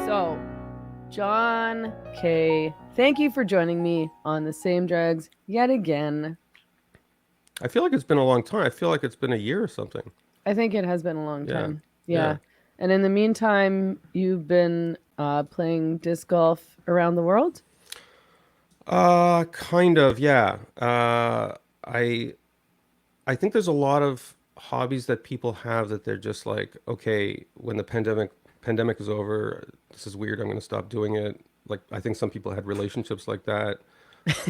So, Jon Kay, thank you for joining me on The Same Drugs yet again. I feel like it's been a long time. I feel like it's been a year or something. I think it has been a long Yeah. time. Yeah. Yeah. And in the meantime, you've been playing disc golf around the world? Kind of, yeah. I I think there's a lot of hobbies that people have that they're just like, okay, when the pandemic is over, this is weird, I'm going to stop doing it. Like I think some people had relationships like that.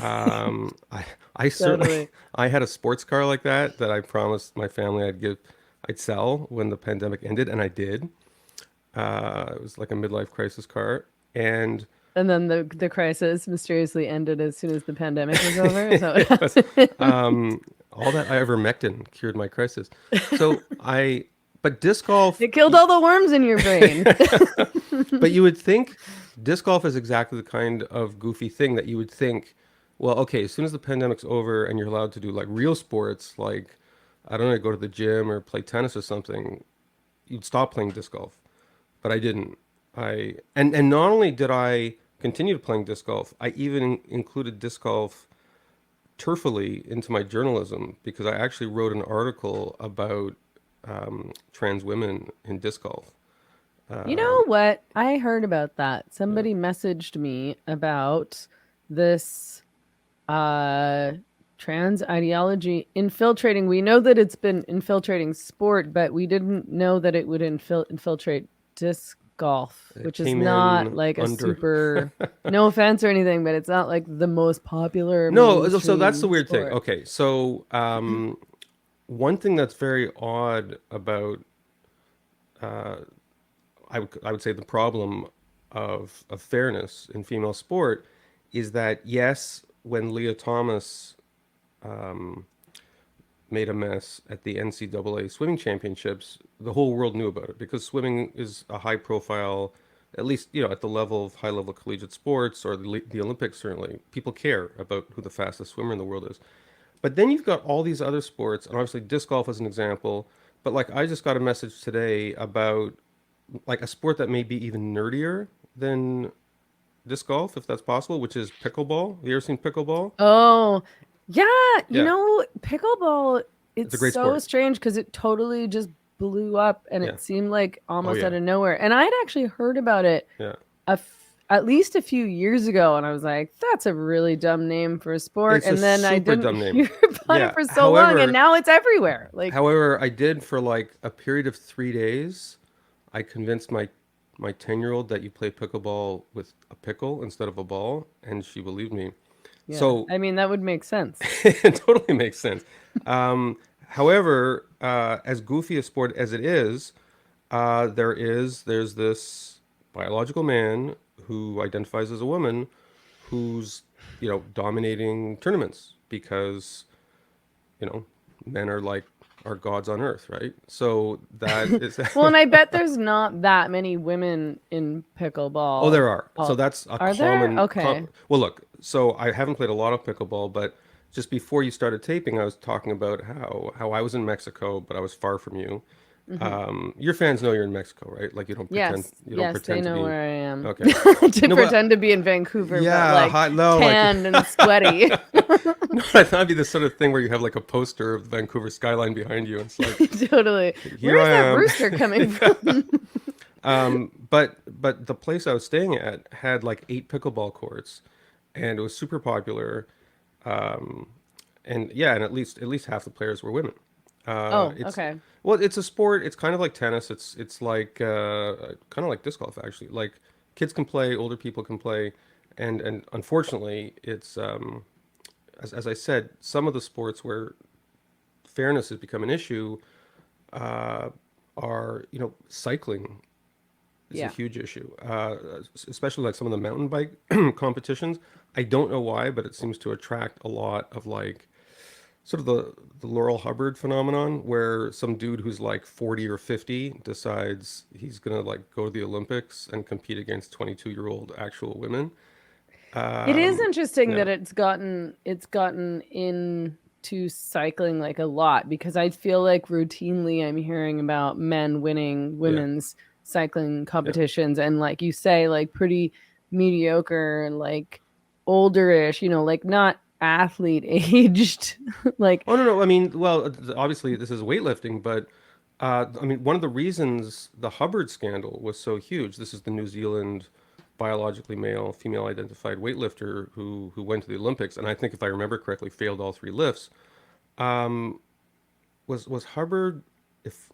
I certainly Totally. I had a sports car like that I promised my family I'd sell when the pandemic ended, and I did. It was like a midlife crisis car, and And then the crisis mysteriously ended as soon as the pandemic was over. Is that what it was happened? um, all that ivermectin cured my crisis. So but disc golf, It killed all the worms in your brain. but you would think disc golf is exactly the kind of goofy thing that you would think, well, okay, as soon as the pandemic's over and you're allowed to do like real sports, like, I don't know, go to the gym or play tennis or something, you'd stop playing disc golf. But I didn't. And not only did I continue playing disc golf, I even included disc golf turfily into my journalism because I actually wrote an article about trans women in disc golf. You know Um, what? I heard about that. yeah, Somebody messaged me about this uh trans ideology infiltrating. We know that it's been infiltrating sport, but we didn't know that it would infiltrate disc golf, it which is came not in like a under. super, no offense or anything, but it's not like the most popular No, so that's the mainstream weird thing. sport. Okay, so one thing that's very odd about uh, I would say the problem of fairness in female sport is that yes, when Leah Thomas um, made a mess at the NCAA swimming championships, the whole world knew about it because swimming is a high profile, at least at the level of high level collegiate sports or the Olympics. Certainly, people care about who the fastest swimmer in the world is. But then you've got all these other sports, and obviously disc golf as an example. But like I just got a message today about like a sport that may be even nerdier than disc golf, if that's possible, which is pickleball. Have you ever seen pickleball? Oh, yeah. Yeah, Pickleball, it's a it's great so sport. strange because it totally just blew up and Yeah. it seemed like Oh almost yeah. out of nowhere. And I had actually heard about it Yeah. at least a few years ago, and I was like, that's a really dumb name for a sport. It's a And then I super didn't dumb name. hear about it Yeah. for so long, and However, now it's everywhere. Like, however, I did for like a period of 3 days. I convinced my 10-year-old that you play pickleball with a pickle instead of a ball, and she believed me. yeah, So I mean, that would make sense. it totally makes sense. However, as goofy a sport as it is, there's this biological man who identifies as a woman who's dominating tournaments because you know men are like are gods on earth, right? So that is Well, and I bet there's not that many women in oh, pickleball. there are. So Oh, that's a are there? common Okay. well, look, so I haven't played a lot of pickleball, but just before you started taping, I was talking about how I was in Mexico, but I was far from you. Hmm. Your fans know you're in Mexico, right? Like Yes, you don't yes, they pretend to know be. where I am. Okay. To No, but pretend to be in Vancouver, but yeah, like no, like tanned and sweaty. no, I thought it'd be the sort of thing where you have like a poster of the Vancouver skyline behind you, and it's like, Totally. here Where's I that am. rooster coming from? But the place I was staying at had like 8 pickleball courts, and it was super popular. Um, and yeah, and at least half the players were women. Oh, It's okay. well, it's a sport. It's kind of like tennis. It's like kind of like disc golf actually. Like kids can play, older people can play, and unfortunately, it's as I said, some of the sports where fairness has become an issue uh, are cycling is a Yeah. huge issue, especially like some of the mountain bike competitions. I don't know why, but it seems to attract a lot of like sort of the Laurel Hubbard phenomenon, where some dude who's like 40 or 50 decides he's gonna like go to the Olympics and compete against 22-year-old actual women. It is Um, interesting yeah, that it's gotten into cycling like a lot because I feel like routinely I'm hearing about men winning yeah, women's cycling Yeah. competitions, and like you say, like pretty mediocre, like olderish, like not athlete aged. Like, Oh no, no. I mean, well, obviously this is weightlifting, but I mean, one of the reasons the Hubbard scandal was so huge. This is the New Zealand biologically male, female identified weightlifter who went to the Olympics, and I think if I remember correctly, failed all three lifts. Um, was Hubbard if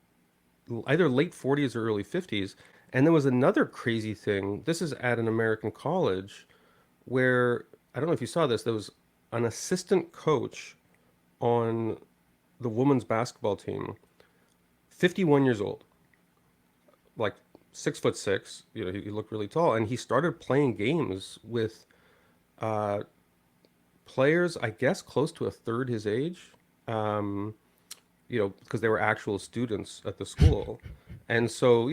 either late 40s or early 50s, and there was another crazy thing. This is at an American college where I don't know if you saw this. There was an assistant coach on the women's basketball team, 51 years old, like 6'6". He looked really tall, and he started playing games with uh, players, I guess, close to a third his age. Um, because they were actual students at the school, and so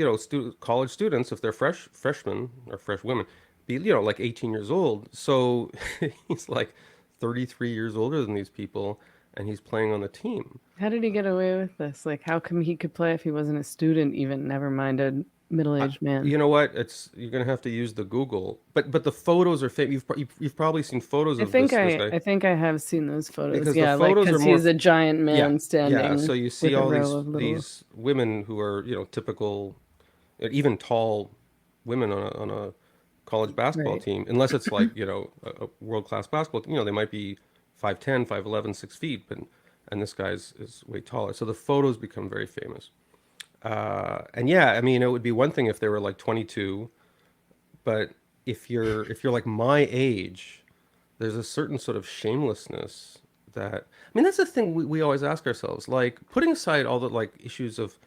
college students, if they're freshmen or fresh women, be like 18 years old. So he's like 33 years older than these people, and he's playing on the team. how did he get away with this? Like, how come he could play if he wasn't a student, even, never mind a middle-aged man? You know what? You're gonna have to use the Google, but the photos are fake. You've probably seen photos I of think this I guy I think I have seen those photos. because the Yeah, like photos are because more. he's a giant Yeah, man yeah. So standing you see with a all row these of little. these women who are typical, even tall women on a college basketball Right. team, unless it's like a world class basketball team. They might be 5'10", 5'11", 6 feet, but and this guy's is way taller. So the photos become very famous. And yeah, I mean, it would be one thing if they were like 22, but if you're like my age, there's a certain sort of shamelessness that I mean, that's the thing we always ask ourselves. Like putting aside all the like issues of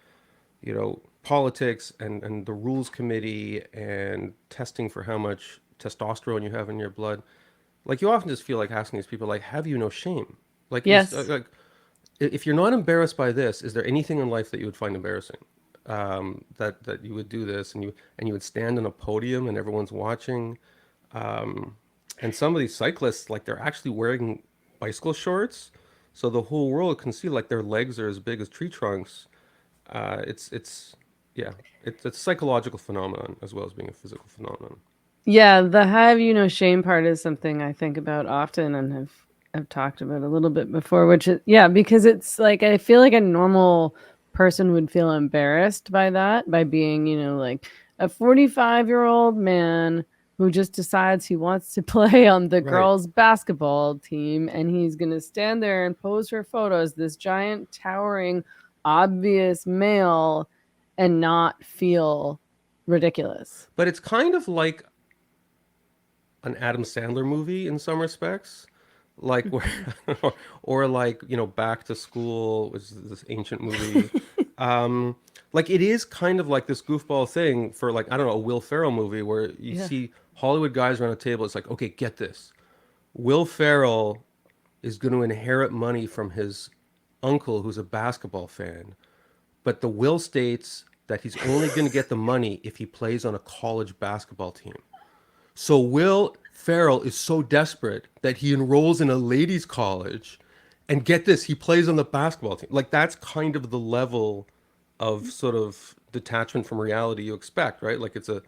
politics and the rules committee and testing for how much testosterone you have in your blood. Like you often just feel like asking these people, like, have you no shame? Like, Yes. like if you're not embarrassed by this, is there anything in life that you would find embarrassing? That you would do this and you would stand on a podium and everyone's watching. Um, and some of these cyclists, like they're actually wearing bicycle shorts, so the whole world can see like their legs are as big as tree trunks. It's yeah, it's a psychological phenomenon as well as being a physical phenomenon. Yeah, the have you no shame part is something I think about often and have talked about a little bit before, which is, yeah, because it's like I feel like a normal person would feel embarrassed by that, by being, like a 45-year-old man who just decides he wants to play on the Right. girls' basketball team and he's going to stand there and pose for photos, this giant, towering, obvious male, and not feel ridiculous. But it's kind of like an Adam Sandler movie in some respects, like where, or like Back to School, which is this ancient movie. Um, like it is kind of like this goofball thing for like I don't know a Will Ferrell movie where you Yeah. see Hollywood guys around a table. It's like, okay, get this. Will Ferrell is going to inherit money from his uncle who's a basketball fan, but the will states that he's only going to get the money if he plays on a college basketball team. So Will Ferrell is so desperate that he enrolls in a ladies' college, and get this, he plays on the basketball team. Like that's kind of the level of sort of detachment from reality you expect, right? Like it's a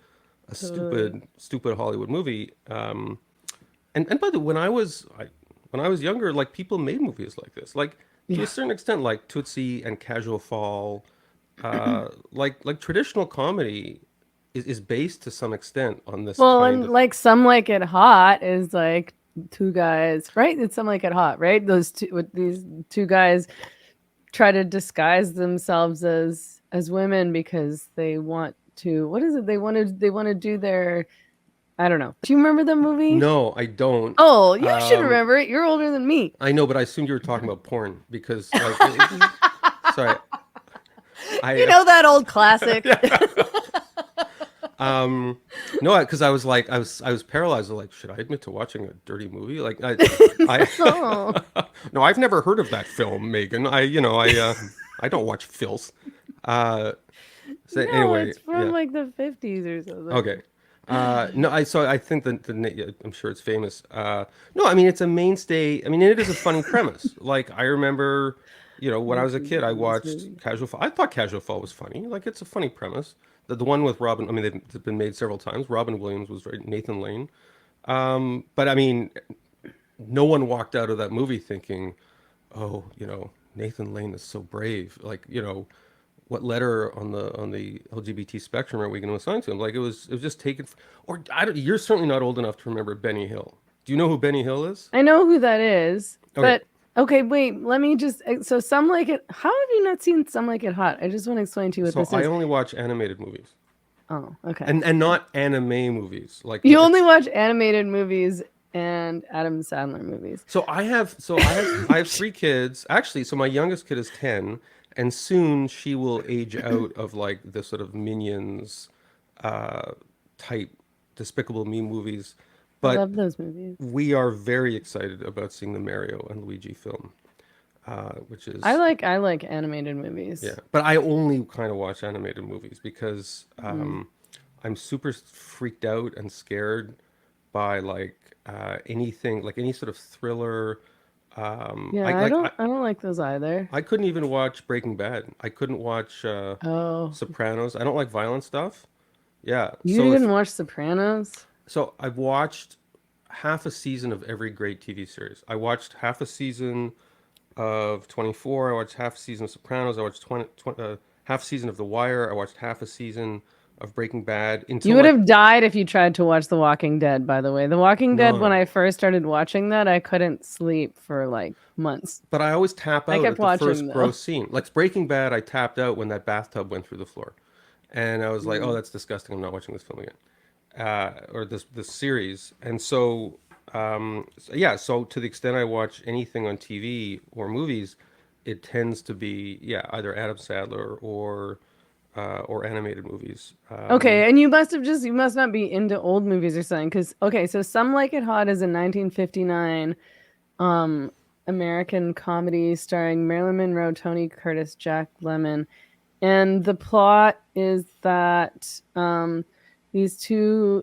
Totally. stupid Hollywood movie. And by the way, when I was younger, like people made movies like this, like to a Yeah. certain extent, like Tootsie and Casual Fall, like traditional comedy is based to some extent on this Well, kind and of like Some Like It Hot is like two guys, right? It's Some Like It Hot, right? Those two, with these two guys try to disguise themselves as women because they want to. What is it? They want to do their. I don't know. Do you remember the movie? No, I don't. Oh, you should Um, remember it. You're older than me. I know, but I assumed you were talking about porn because, like, sorry, You I, know that old classic. um, no, because I was like, I was paralyzed. Like, should I admit to watching a dirty movie? Like, Oh, no, I've never heard of that film, Megan. I don't watch filth. Uh, so no, anyway, it's from yeah, like the 50s or something. okay. No, I think yeah, I'm sure it's famous. No, I mean it's a mainstay. I mean it is a funny premise. Like I remember. When I was a making kid, I fun of this watched movie. Casual Fall. I thought Casual Fall was funny. Like, it's a funny premise. The one with Robin, I mean, they've been made several times. Robin Williams was very, Nathan Lane. But I mean, no one walked out of that movie thinking, oh, Nathan Lane is so brave. Like, what letter on the LGBT spectrum are we going to assign to him? Like, it was just taken. Or I don't. You're certainly not old enough to remember Benny Hill. Do you know who Benny Hill is? I know who that is, Okay, but okay, wait, let me just so Some Like It. How have you not seen Some Like It Hot? I just want to explain to you what so this I is. only watch animated movies, Oh, okay. and not anime movies. Like You only it's watch animated movies and Adam Sandler movies. so I have 3 kids. Actually, so my youngest kid is 10, and soon she will age out of like the sort of Minions uh type Despicable Me movies. I But love those movies. we are very excited about seeing the Mario and Luigi film, which I is like I like animated yeah. movies. But I only kind of watch animated movies because Mm. I'm super freaked out and scared by like anything like any sort of thriller. Yeah, I don't like those either. I couldn't even watch Breaking Bad. I couldn't watch Oh, Sopranos. I don't like violent stuff. Yeah. you didn't watch Sopranos? So I've watched half a season of every great TV series. I watched half a season of 24. I watched half a season of Sopranos. I watched half a season of The Wire. I watched half a season of Breaking Bad You until would like have died if you tried to watch The Walking Dead, by the way. The Walking Dead, when I no. first started watching that, I couldn't sleep for like months. But I always tap I out kept at the watching first though. gross scene. Like Breaking Bad, I tapped out when that bathtub went through the floor, and I was like, "Oh, Mm. that's disgusting. I'm not watching this film again." Or this series. And so, yeah. So to the extent I watch anything on TV or movies, it tends to be either Adam Sandler or animated movies. Okay, and you must not be into old movies or something. Because, okay, so Some Like It Hot is a 1959 um, American comedy starring Marilyn Monroe, Tony Curtis, Jack Lemmon. And the plot is that these two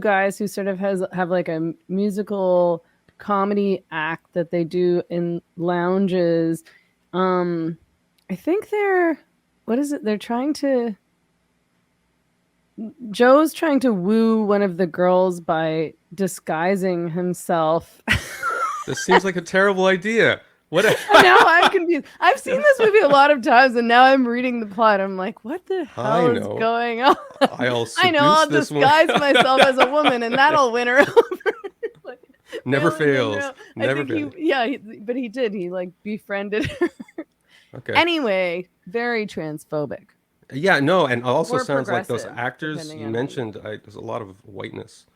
guys who sort of have like a musical comedy act that they do in lounges. Um, I think they're what is it? They're trying to Joe's trying to woo one of the girls by disguising himself. This seems like a terrible idea. What? And now I'm confused. I've seen this movie a lot of times, and now I'm reading the plot. I'm like, what the I hell is know. going on? I'll I know, seduce I'll this one. disguise myself as a woman, and that'll win her over. Like, Never Marilyn fails. Monroe. I Never think fails. but he did. He like befriended her. Okay. Anyway, very transphobic Yeah, no, and it also or sounds like those progressive, actors depending you on how you. mentioned. There's a lot of whiteness.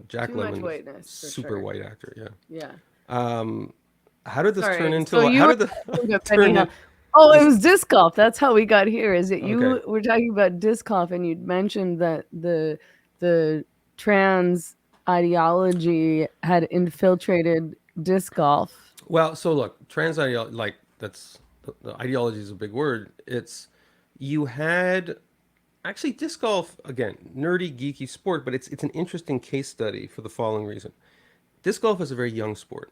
Jack Too much Lemmon, whiteness for super sure. white actor. Yeah. Yeah. How did this turn Sorry. into? So How you were did the talking about Benny turn Hill. in Oh, it this? was disc golf. That's how we got here. Is that Okay. you were talking about disc golf and you'd mentioned that the trans ideology had infiltrated disc golf. Well, so look, trans ideology, like that's the ideology is a big word. It's you had actually disc golf again, nerdy, geeky sport, but it's an interesting case study for the following reason. Disc golf is a very young sport.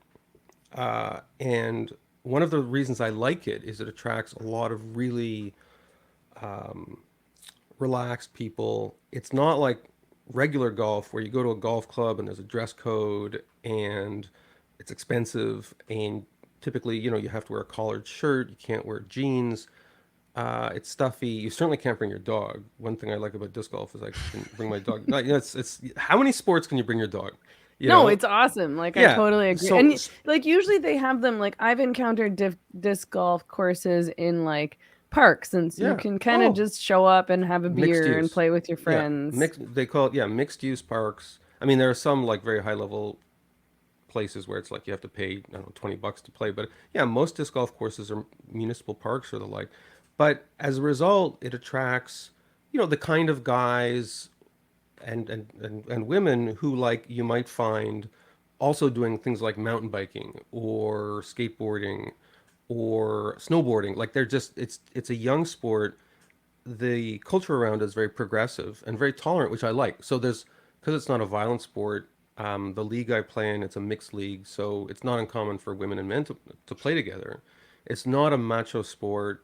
And one of the reasons I like it is it attracts a lot of really relaxed people. It's not like regular golf where you go to a golf club and there's a dress code and it's expensive and typically, you have to wear a collared shirt, you can't wear jeans. It's stuffy. You certainly can't bring your dog. One thing I like about disc golf is I can bring my dog. No, it's how many sports can you bring your dog? You No, know? it's awesome. Like I Yeah. totally agree. So And like usually they have them like I've encountered disc golf courses in like parks and so you yeah. can kind of Oh, just show up and have a mixed beer and use. play with your Yeah, friends. mixed. They call it mixed use parks. I mean, there are some like very high level places where it's like you have to pay I don't know $20 to play, but yeah, most disc golf courses are municipal parks or the like. But as a result, it attracts the kind of guys and women who like you might find also doing things like mountain biking or skateboarding or snowboarding. Like they're just it's a young sport. The culture around it is very progressive and very tolerant, which I like. So there's because it's not a violent sport. The league I play in, it's a mixed league, so it's not uncommon for women and men to play together. It's not a macho sport.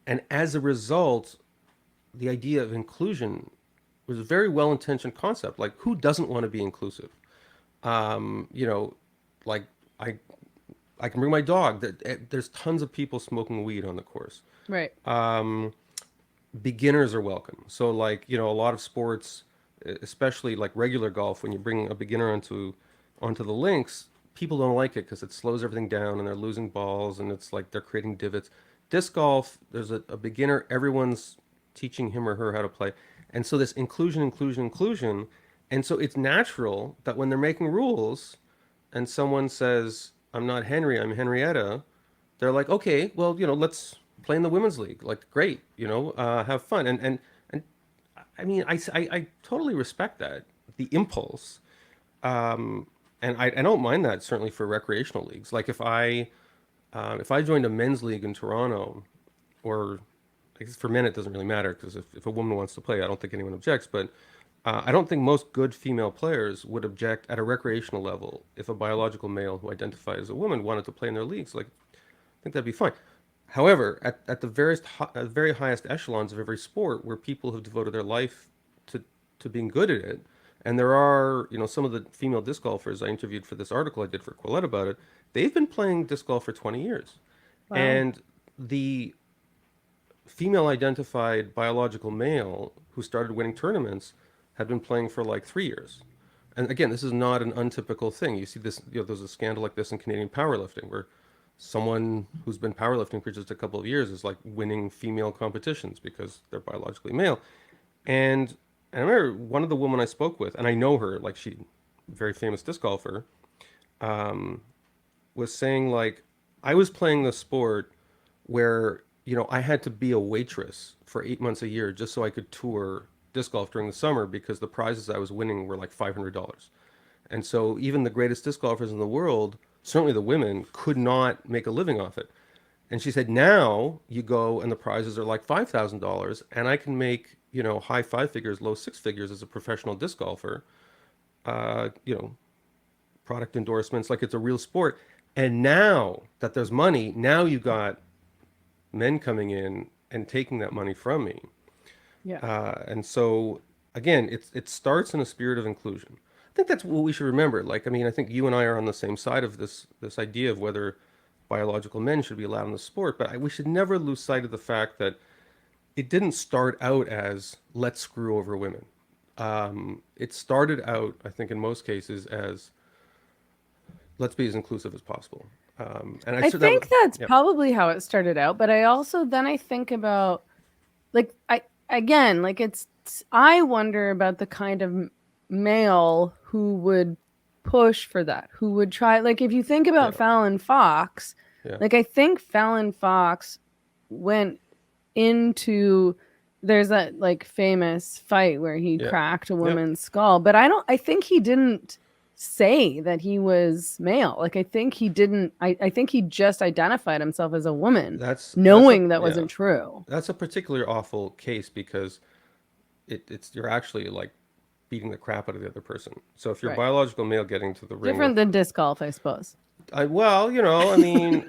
And as a result, the idea of inclusion was a very well-intentioned concept. Like, who doesn't want to be inclusive? You know, like I I can bring my dog. There's tons of people smoking weed on the course. Right. Beginners are welcome. So like, a lot of sports, especially like regular golf, when you bring a beginner onto the links, people don't like it because it slows everything down and they're losing balls and it's like they're creating divots. Disc golf, there's a beginner, everyone's teaching him or her how to play. And so this inclusion, inclusion, inclusion. And so it's natural that when they're making rules and someone says, I'm not Henry, I'm Henrietta, they're like, okay, well, let's play in the women's league. Like, great, have fun. And I mean, I totally respect that, the impulse. And I don't mind that certainly for recreational leagues. Like if I joined a men's league in Toronto, or I guess for men it doesn't really matter because if a woman wants to play, I don't think anyone objects. But I don't think most good female players would object at a recreational level if a biological male who identified as a woman wanted to play in their leagues. Like, I think that'd be fine. However, at the very highest echelons of every sport, where people have devoted their life to being good at it, and there are, some of the female disc golfers I interviewed for this article I did for Quillette about it, they've been playing disc golf for 20 years. Wow. And the female identified biological male who started winning tournaments had been playing for like 3 years. And again, this is not an untypical thing. You see this, there's a scandal like this in Canadian powerlifting where someone who's been powerlifting for just a couple of years is like winning female competitions because they're biologically male. And I remember one of the women I spoke with, and I know her, like she, very famous disc golfer, was saying like, I was playing the sport where, I had to be a waitress for 8 months a year just so I could tour disc golf during the summer because the prizes I was winning were like $500. And so even the greatest disc golfers in the world, certainly the women, could not make a living off it. And she said, now you go and the prizes are like $5,000 and I can make, high five figures, low six figures as a professional disc golfer, uh, you know, product endorsements, like it's a real sport. And now that there's money, now you got men coming in and taking that money from me. Yeah. And so again, it starts in a spirit of inclusion. I think that's what we should remember. Like, I mean, I think you and I are on the same side of this idea of whether biological men should be allowed in the sport, but we should never lose sight of the fact that it didn't start out as let's screw over women. It started out, I think, in most cases as let's be as inclusive as possible. And I I said that was, think that's yeah, probably how it started out, but I also then I think about like I again, like it's I wonder about the kind of male who would push for that, who would try like if you think yeah, about Fallon Fox, yeah, like I think Fallon Fox went into there's that like famous fight where he yeah, cracked a yep. woman's skull, but I think he didn't say that he was male. Like I think he didn't I think he just identified himself as a woman, That's a knowing that yeah, wasn't true. that's a particularly awful case because it's you're actually like beating the crap out of the other person. So if you're Right. biological male getting to the ring Different with, than disc golf, I suppose. well, I mean,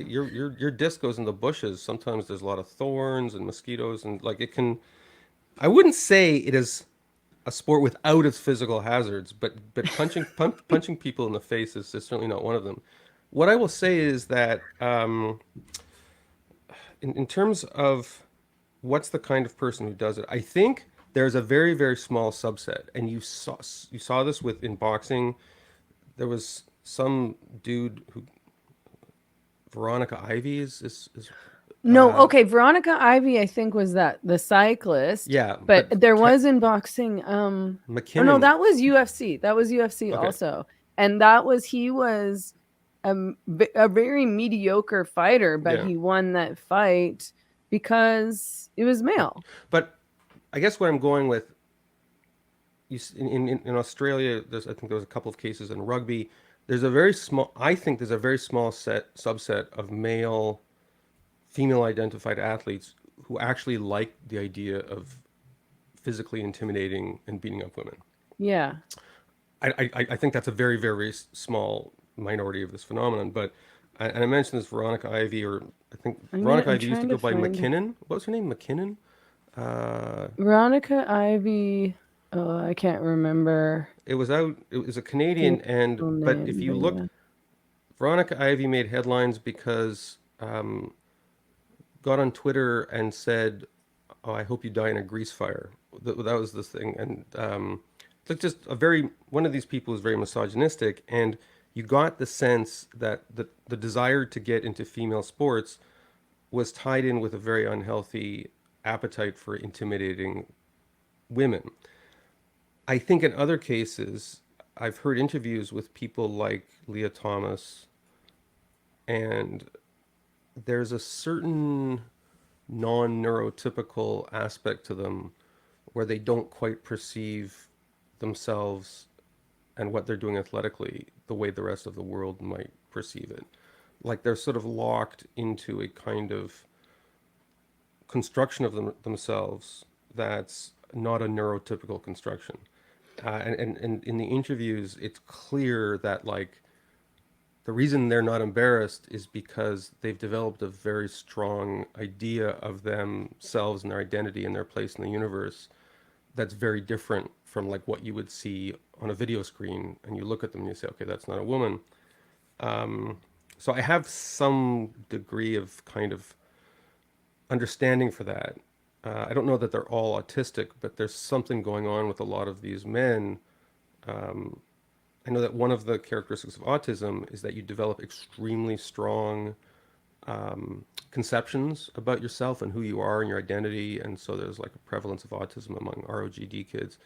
your disc goes in the bushes. Sometimes there's a lot of thorns and mosquitoes and like it can. I wouldn't say it is a sport without its physical hazards, but punching people in the face is certainly not one of them. What I will say is that in terms of what's the kind of person who does it, I think there's a very very small subset, and you saw this with in boxing. There was some dude who Veronica Ivy is No, okay, Veronica Ivy, I think was that the cyclist, yeah, but but there was in boxing, or no, McKinnon. that was UFC. That was UFC Okay, also, and that was he was a very mediocre fighter, but yeah, he won that fight because it was male. but I guess what I'm going with, in Australia, I think there was a couple of cases in rugby. I think there's a very small subset of male, female identified athletes who actually like the idea of physically intimidating and beating up women. Yeah, I think that's a very, very small minority of this phenomenon. But and I mentioned this Veronica Ivy, or I think Veronica I'm Ivy used to trying to go by find McKinnon. What was her name? McKinnon. Uh, Veronica Ivy. Oh, I can't remember it was out. It was a the Canadian, and full but if name, you but look, yeah. Veronica Ivy made headlines because got on Twitter and said, "Oh, I hope you die in a grease fire." That was the thing, and like just a very one of these people is very misogynistic, and you got the sense that the desire to get into female sports was tied in with a very unhealthy appetite for intimidating women. I think in other cases, I've heard interviews with people like Leah Thomas, and there's a certain non-neurotypical aspect to them where they don't quite perceive themselves and what they're doing athletically the way the rest of the world might perceive it. Like they're sort of locked into a kind of construction of themselves that's not a neurotypical construction. And in the interviews, it's clear that like the reason they're not embarrassed is because they've developed a very strong idea of themselves and their identity and their place in the universe that's very different from like what you would see on a video screen, and you look at them and you say, okay, that's not a woman. So I have some degree of kind of understanding for that. I don't know that they're all autistic, but there's something going on with a lot of these men. I know that one of the characteristics of autism is that you develop extremely strong conceptions about yourself and who you are and your identity, and so there's like a prevalence of autism among ROGD kids.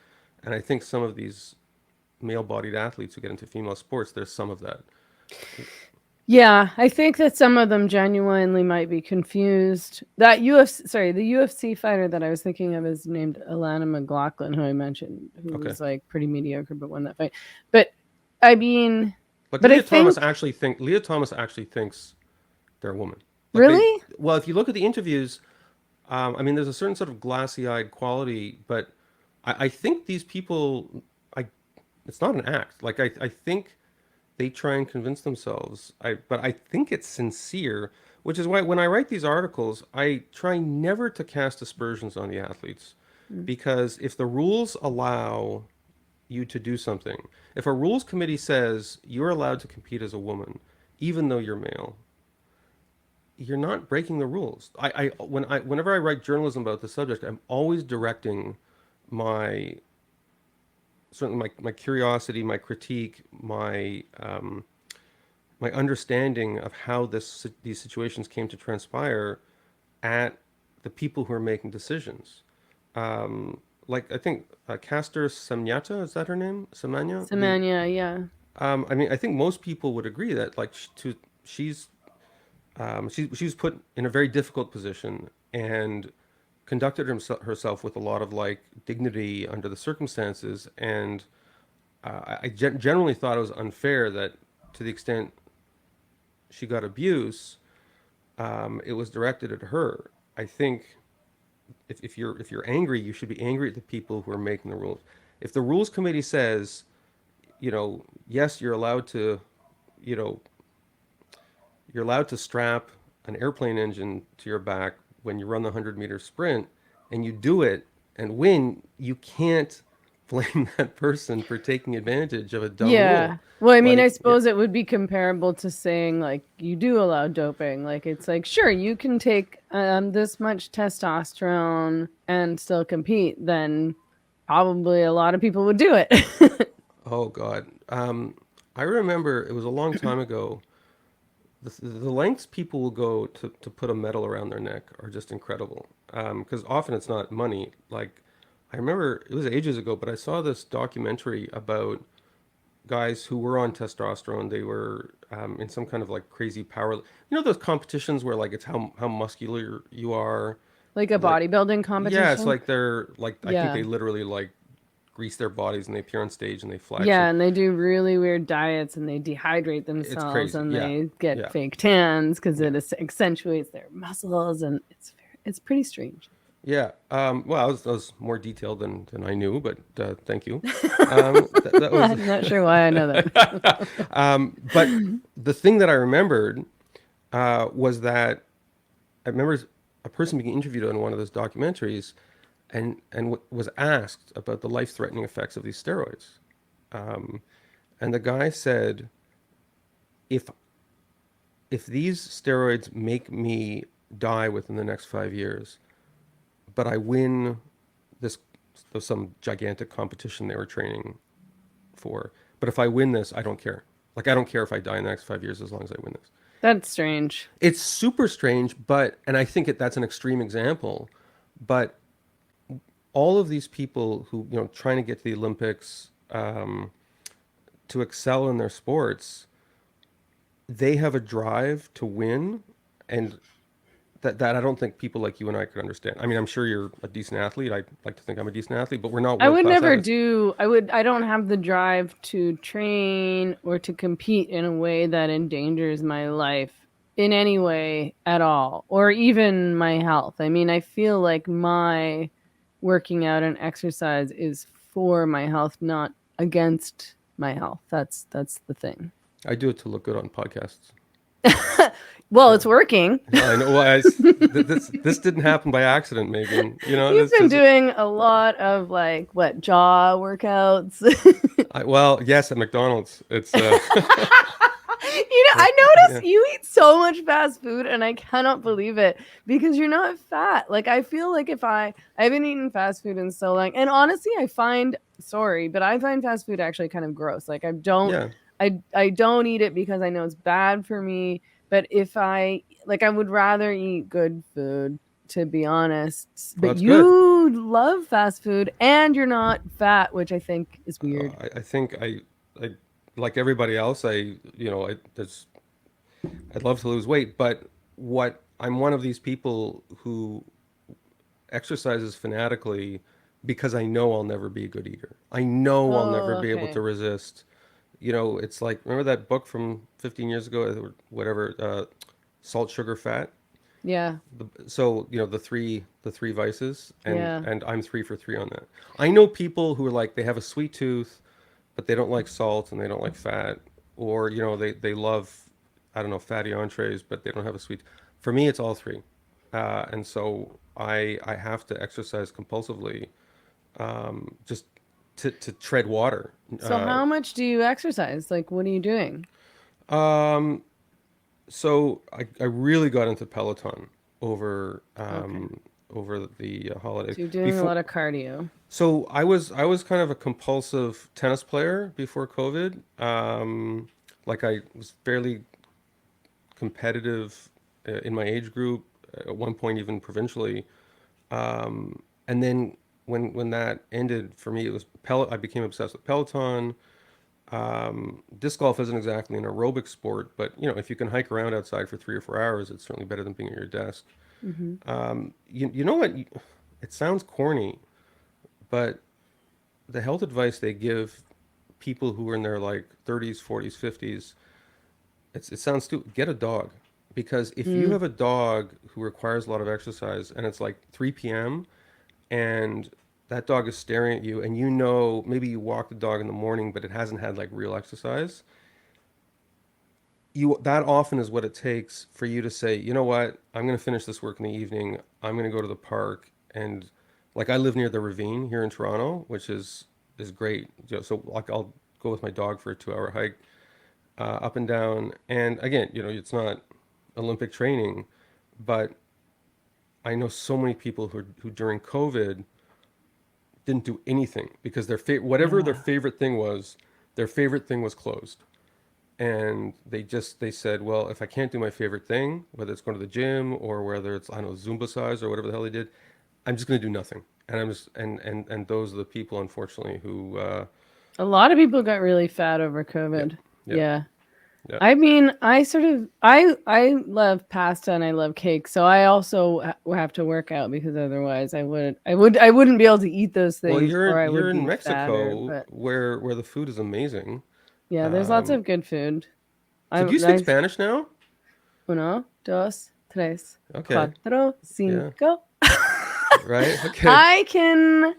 And I think some of these male-bodied athletes who get into female sports, there's some of that. Yeah, I think that some of them genuinely might be confused. That UFC, sorry, the UFC fighter that I was thinking of is named Alana McLaughlin, who I mentioned, who Okay. was like pretty mediocre but won that fight. But I mean, Like but I think Leah Thomas actually thinks they're a woman. Like they, really, well, if you look at the interviews, I mean, there's a certain sort of glassy-eyed quality, but I think these people, I, it's not an act. Like I think they try and convince themselves. But I think it's sincere, which is why when I write these articles, I try never to cast aspersions on the athletes, mm, because if the rules allow you to do something, if a rules committee says you're allowed to compete as a woman, even though you're male, you're not breaking the rules. Whenever I write journalism about the subject, I'm always directing my certainly my curiosity, my critique, my understanding of how these situations came to transpire at the people who are making decisions. Like I think Castor Semnyata, is that her name? Semenya? Semenya, yeah, I mean, I think most people would agree that like she's she was put in a very difficult position and conducted herself with a lot of like dignity under the circumstances, and I generally thought it was unfair that to the extent she got abuse, it was directed at her. I think if you're angry, you should be angry at the people who are making the rules. If the rules committee says, yes, you know, you're allowed to strap an airplane engine to your back when you run the 100-meter sprint, and you do it and win, you can't blame that person for taking advantage of a dumb yeah. rule. Well, I mean, I Like, yeah, suppose it would be comparable to saying like you do allow doping. Like it's like sure you can take this much testosterone and still compete. Then probably a lot of people would do it. oh God. I remember it was a long time ago. The lengths people will go to put a medal around their neck are just incredible. Because often it's not money. Like, I remember it was ages ago, but I saw this documentary about guys who were on testosterone. They were in some kind of like crazy power. Those competitions where like it's how muscular you are. Like a Like, bodybuilding yeah, it's competition. like they're like I think Yeah. they literally like grease their bodies and they appear on stage and they flex and Yeah, and they do really weird diets and they dehydrate it's themselves crazy. and Yeah, they get yeah, fake tans because yeah. it accentuates their muscles and it's pretty strange. Yeah. Well, I was more detailed than I knew, but thank you. That was. I'm not sure why I know that. But the thing that I remembered was that I remember a person being interviewed on one of those documentaries, and was asked about the life-threatening effects of these steroids. Um, and the guy said, if these steroids make me die within the next 5 years, but I win this some gigantic competition they were training for, but if I win this, I don't care. Like I don't care if I die in the next 5 years as long as I win this. That's strange. It's super strange, but and I think that's an extreme example, but all of these people who trying to get to the Olympics, to excel in their sports, they have a drive to win, and that I don't think people like you and I could understand. I mean, I'm sure you're a decent athlete. I like to think I'm a decent athlete, but we're not I world would class never athletes. do, I don't have the drive to train or to compete in a way that endangers my life in any way at all, or even my health. I mean, I feel like my working out and exercise is for my health, not against my health. That's the thing. I do it to look good on podcasts. Well, Yeah, it's working. I know. Well, this didn't happen by accident, Megan. You've been This doing a lot of like what jaw workouts. well, yes, at McDonald's, it's I yeah, notice you eat so much fast food and I cannot believe it because you're not fat. Like I feel like if I haven't eaten fast food in so long. And honestly, I find sorry, but I find fast food actually kind of gross. Like yeah. I don't eat it because I know it's bad for me, but if I like I would rather eat good food to be honest. Well, But that's good. you love fast food and you're not fat, which I think is weird. I think I like everybody else. I'd love to lose weight, but what I'm one of these people who exercises fanatically because I know I'll never be a good eater. I know I'll never Oh, be able to okay. resist. It's like, remember that book from 15 years ago, or whatever, Salt, Sugar, Fat. Yeah. So the three vices, and Yeah. I'm 3 for 3 on that. I know people who are like they have a sweet tooth, but they don't like salt and they don't like fat, or they love, I don't know, fatty entrees, but they don't have a sweet. For me, it's all three, and so I have to exercise compulsively, just to tread water. So Uh, how much do you exercise? Like what are you doing? um, so I really got into Peloton over Okay. over the holidays. So you're doing a Before lot of cardio. So I was kind of a compulsive tennis player before COVID. Like I was fairly competitive in my age group, at one point even provincially. And then when that ended for me, it was I became obsessed with Peloton. Disc golf isn't exactly an aerobic sport, but if you can hike around outside for 3 or 4 hours, it's certainly better than being at your desk. Hmm. You know what? It sounds corny, but the health advice they give people who are in their like 30s, 40s, 50s, it sounds stupid. Get a dog. Because if you Mm. have a dog who requires a lot of exercise and it's like 3 p.m. and that dog is staring at you and maybe you walk the dog in the morning but it hasn't had like real exercise, that often is what it takes for you to say, you know what, I'm going to finish this work in the evening. I'm going to go to the park, and like I live near the Ravine here in Toronto, which is great. So like I'll go with my dog for a 2 hour hike, up and down. And again, it's not Olympic training, but I know so many people who during COVID didn't do anything because whatever their Yeah. favorite thing was, their favorite thing was closed. And they said, well, if I can't do my favorite thing, whether it's going to the gym or whether it's, I don't know, Zumba size or whatever the hell they did, I'm just going to do nothing. And I'm just and those are the people, unfortunately, who A lot of people got really fat over yeah, COVID. yeah, Yeah. yeah. I mean, I love pasta and I love cake, so I also have to work out because otherwise I wouldn't be able to eat those Well, things or I you're would in be fatter. Mexico But where the food is amazing. yeah, there's lots Um, of good food. so do I'm you speak nice. Spanish now? Uno, dos, tres, Okay, cuatro, yeah, cinco. right, okay. I can.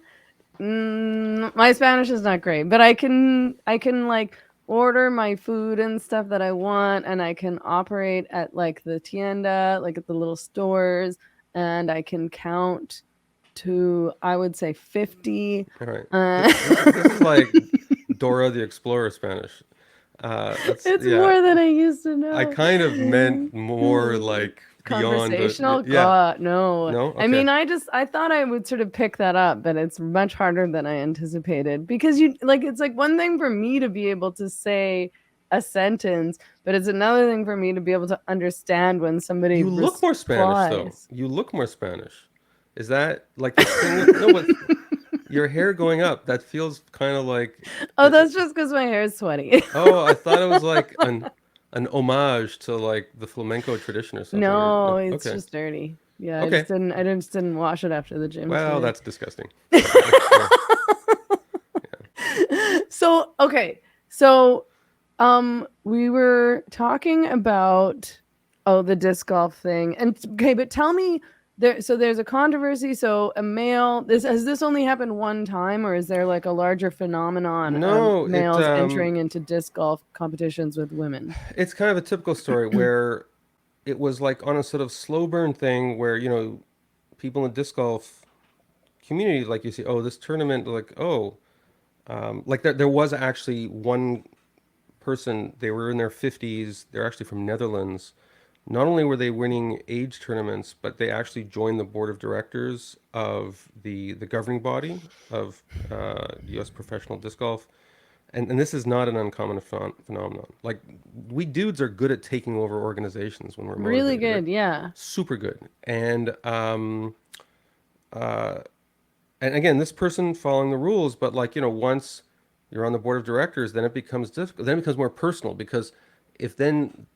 My Spanish is not great, but I can like order my food and stuff that I want, and I can operate at like the tienda, like at the little stores, and I can count to, I would say, 50. All right. Uh, This is like Dora the Explorer Spanish. That's it's yeah. more than I used to I know. kind of meant more like beyond Conversational? yeah. God, no. No? I Okay. mean, I thought I would sort of pick that up, but it's much harder than I anticipated because you like it's like one thing for me to be able to say a sentence, but it's another thing for me to be able to understand when somebody You look more Spanish though. replies. You look more Spanish. Is that like this thing with no, with your hair going up? That feels kind of like Oh, that's just because my hair is sweaty. oh, I thought it was like an homage to like the flamenco tradition or something. Or No, no? it's Okay. just dirty. Yeah, Okay. I just didn't wash it after the gym Well, today. that's disgusting. Yeah. So, okay. So, we were talking about the disc golf thing. And okay, but tell me there's a controversy. So a male, this has this only happened one time, or is there like a larger phenomenon of No, males entering into disc golf competitions with women? it's kind of a typical story where it was like on a sort of slow burn thing where, people in disc golf community, like you see, oh, this tournament, like, oh, like there was actually one person, they were in their 50s, they're actually from Netherlands. Not only were they winning age tournaments, but they actually joined the board of directors of the governing body of U.S. professional disc golf. And this is not an uncommon phenomenon. Like we dudes are good at taking over organizations when we're Really motivated, right? good, yeah. Super good. Uh, and again, this person following the rules, but like, once you're on the board of directors, then it becomes difficult. Then it becomes more personal because if then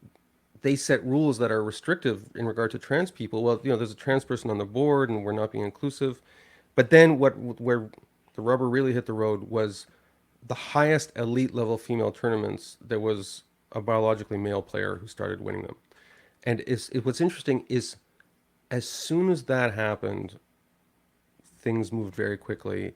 they set rules that are restrictive in regard to trans people, well, there's a trans person on the board and we're not being inclusive. But then where the rubber really hit the road was the highest elite level female tournaments. There was a biologically male player who started winning them. And what's interesting is as soon as that happened, things moved very quickly,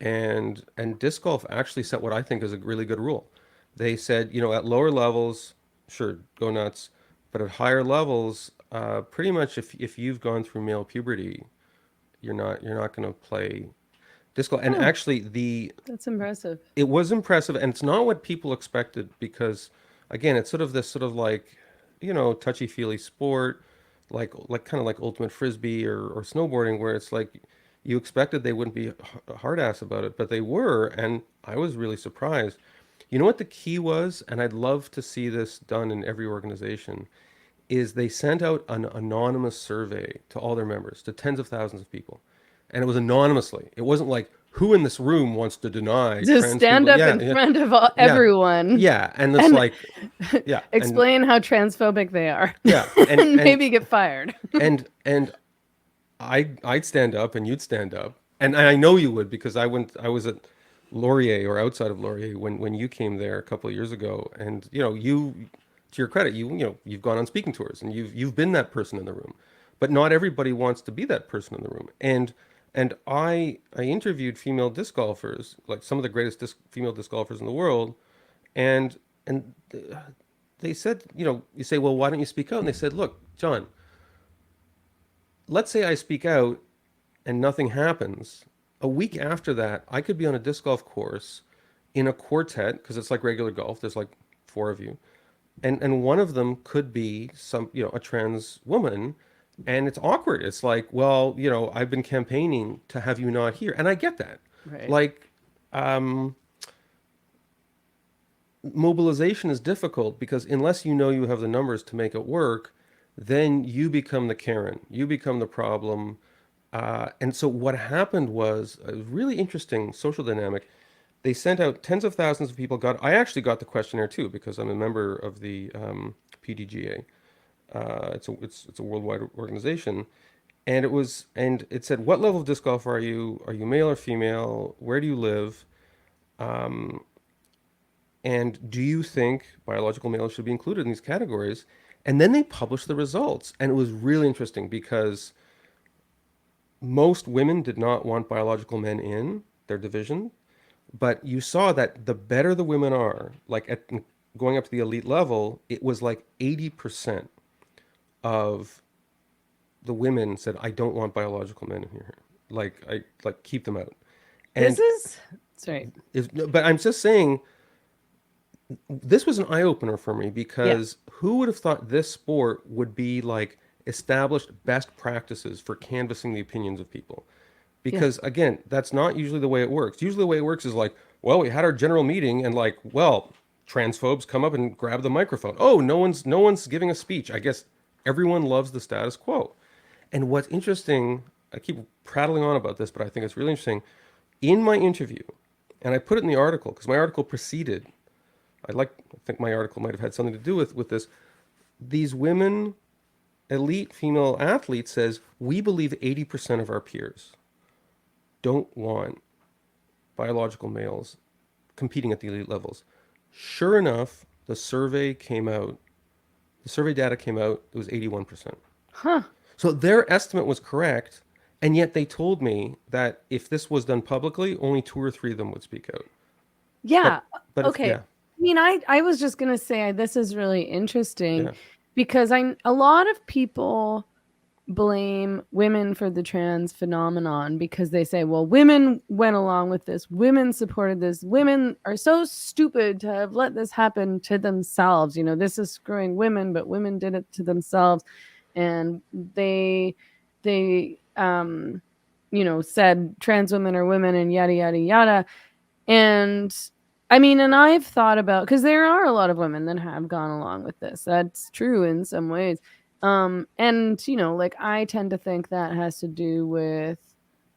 and disc golf actually set what I think is a really good rule. They said, at lower levels, sure, go nuts, but at higher levels, pretty much if you've gone through male puberty, you're not going to play disc golf. And Oh, actually, that's impressive. it was impressive, and it's not what people expected because, again, it's sort of this sort of like, touchy feely sport, like kind of like ultimate frisbee or snowboarding, where it's like you expected they wouldn't be hard ass about it, but they were, and I was really surprised. You know what the key was, and I'd love to see this done in every organization, is they sent out an anonymous survey to all their members, to tens of thousands of people. And it was anonymously. It wasn't like, who in this room wants to deny Just trans stand people? up Yeah, in yeah, front of yeah, everyone yeah. And it's and like, yeah, and explain how transphobic they are yeah, and maybe get fired. and I'd stand up and you'd stand up. And I know you would because I was at Laurier or outside of Laurier when you came there a couple of years ago. And to your credit, you've gone on speaking tours and you've been that person in the room. But not everybody wants to be that person in the room. And I interviewed female disc golfers, like some of the greatest female disc golfers in the world, and they said, you say, well, why don't you speak out? And they said, look, John, let's say I speak out and nothing happens. A week after that, I could be on a disc golf course in a quartet because it's like regular golf. There's like four of you, and one of them could be a trans woman, and it's awkward. It's like, well, I've been campaigning to have you not here, and I get that. Right. Like, mobilization is difficult because unless you have the numbers to make it work, then you become the Karen, you become the problem. And so what happened was a really interesting social dynamic. They sent out tens of thousands of people. I actually got the questionnaire too because I'm a member of the PDGA. It's a worldwide organization, and it said, what level of disc golf are you? Are you male or female? Where do you live? And do you think biological males should be included in these categories? And then they published the results, and it was really interesting because most women did not want biological men in their division. But you saw that the better the women are, like at going up to the elite level, it was like 80% of the women said, I don't want biological men in here. Like I like keep them out. This And is sorry. but I'm just saying this was an eye opener for me Yeah. because who would have thought this sport would be like established best practices for canvassing the opinions of people? Yeah. Because again, that's not usually the way it works. Usually the way it works is like, well, we had our general meeting and like, well, transphobes come up and grab the microphone. Oh, no one's giving a speech. I guess everyone loves the status quo. And what's interesting, I keep prattling on about this, but I think it's really interesting. In my interview, and I put it in the article because my article preceded. I think my article might have had something to do with this. These women, elite female athletes, says we believe 80% of our peers don't want biological males competing at the elite levels. Sure enough, the survey data came out, it was 81%. Huh. So their estimate was correct, and yet they told me that if this was done publicly, only two or three of them would speak out. Yeah. But it's, Okay. yeah, I mean, I was just gonna say this is really interesting yeah, because a lot of people blame women for the trans phenomenon because they say, well, women went along with this, women supported this, women are so stupid to have let this happen to themselves. You know, this is screwing women, but women did it to themselves, and they said trans women are women and yada yada yada. And I mean, and I've thought about, because there are a lot of women that have gone along with this. That's true in some ways. And like I tend to think that has to do with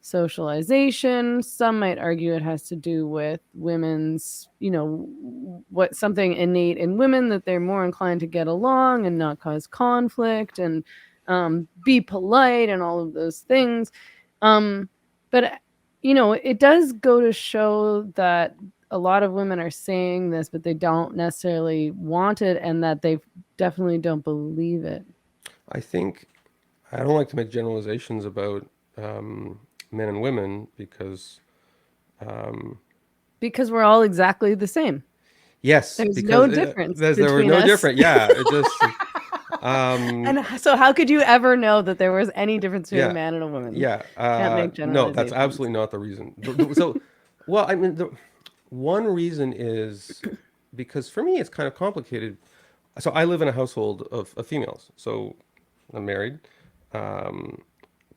socialization. Some might argue it has to do with women's, what something innate in women that they're more inclined to get along and not cause conflict and be polite and all of those things. But it does go to show that a lot of women are saying this, but they don't necessarily want it, and that they definitely don't believe it. I think I don't like to make generalizations about men and women because um, Because we're all exactly the same. yes, There's because no difference there were between no us. different. Yeah, it just um, And so, how could you ever know that there was any difference between a yeah, man and a woman? yeah. Can't make No, that's generalizations. absolutely not the reason. So, well, I mean, the one reason is because for me it's kind of complicated. So I live in a household of females. So I'm married um,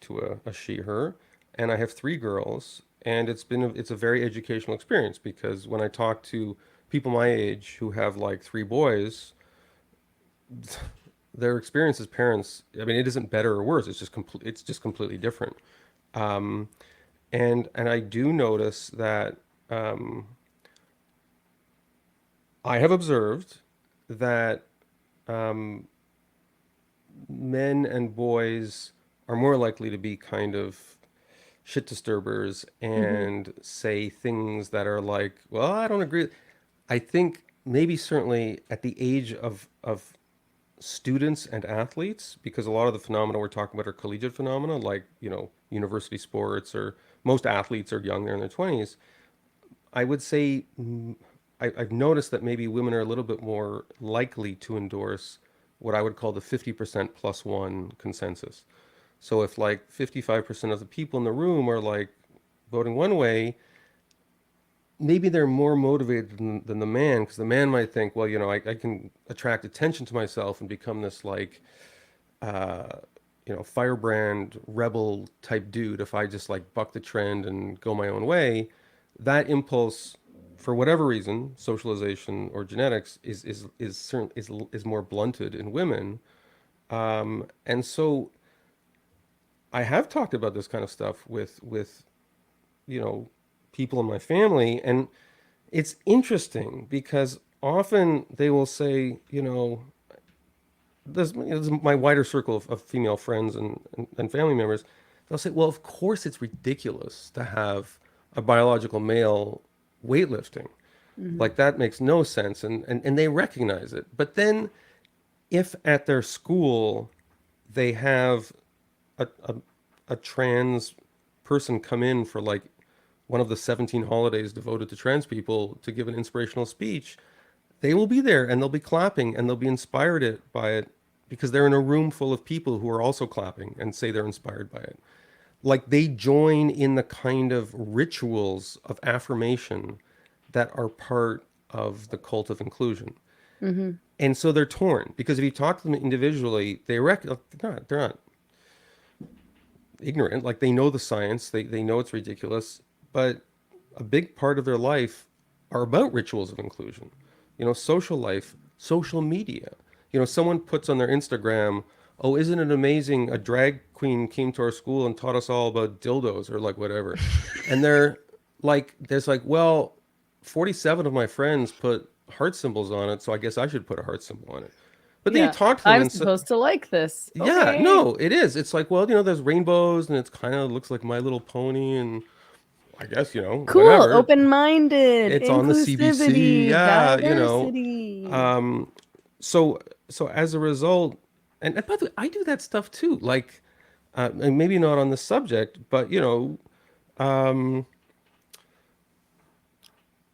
to a she her, and I have three girls, and it's a very educational experience because when I talk to people my age who have like three boys, their experience as parents, I mean, it isn't better or worse. It's just completely different. Um, and I do notice that um, I have observed that um, men and boys are more likely to be kind of shit disturbers Hmm. and say things that are like, well, I don't agree. I think maybe certainly at the age of students and athletes, because a lot of the phenomena we're talking about are collegiate phenomena, like, university sports, or most athletes are young, they're in their 20s. I would say I've noticed that maybe women are a little bit more likely to endorse what I would call the 50% plus one consensus. So if like 55% of the people in the room are like voting one way, maybe they're more motivated than the man, because the man might think, well, I can attract attention to myself and become this like, uh, firebrand rebel type dude if I just like buck the trend and go my own way. That impulse, for whatever reason, socialization or genetics, is more blunted in women. And so I have talked about this kind of stuff with you know people in my family, and it's interesting because often they will say, this is my wider circle of female friends and family members. They'll say, well, of course it's ridiculous to have a biological male weightlifting. Hmm. Like that makes no sense, and they recognize it. But then if at their school they have a, a, a trans person come in for like one of the 17 holidays devoted to trans people to give an inspirational speech, they will be there and they'll be clapping and they'll be inspired by it because they're in a room full of people who are also clapping and say they're inspired by it. Like they join in the kind of rituals of affirmation that are part of the cult of inclusion. Mm-hmm. And so they're torn because if you talk to them individually, they're not ignorant. Like they know the science, they know it's ridiculous, but a big part of their life are about rituals of inclusion. Social life, social media. Someone puts on their Instagram, oh, isn't it amazing? A drag queen came to our school and taught us all about dildos or like whatever. And there's like, well, 47 of my friends put heart symbols on it, so I guess I should put a heart symbol on it. But then you Yeah. talk to them I'm and so, supposed to like this. yeah, Okay. no, it is. It's like, well, there's rainbows and it's kind of looks like My Little Pony and I guess, Cool. whatever. Open minded. It's on the CBC. Inclusivity. Yeah. Diversity. Um, so so as a result, and by the way, I do that stuff too. Like, and maybe not on the subject, but um,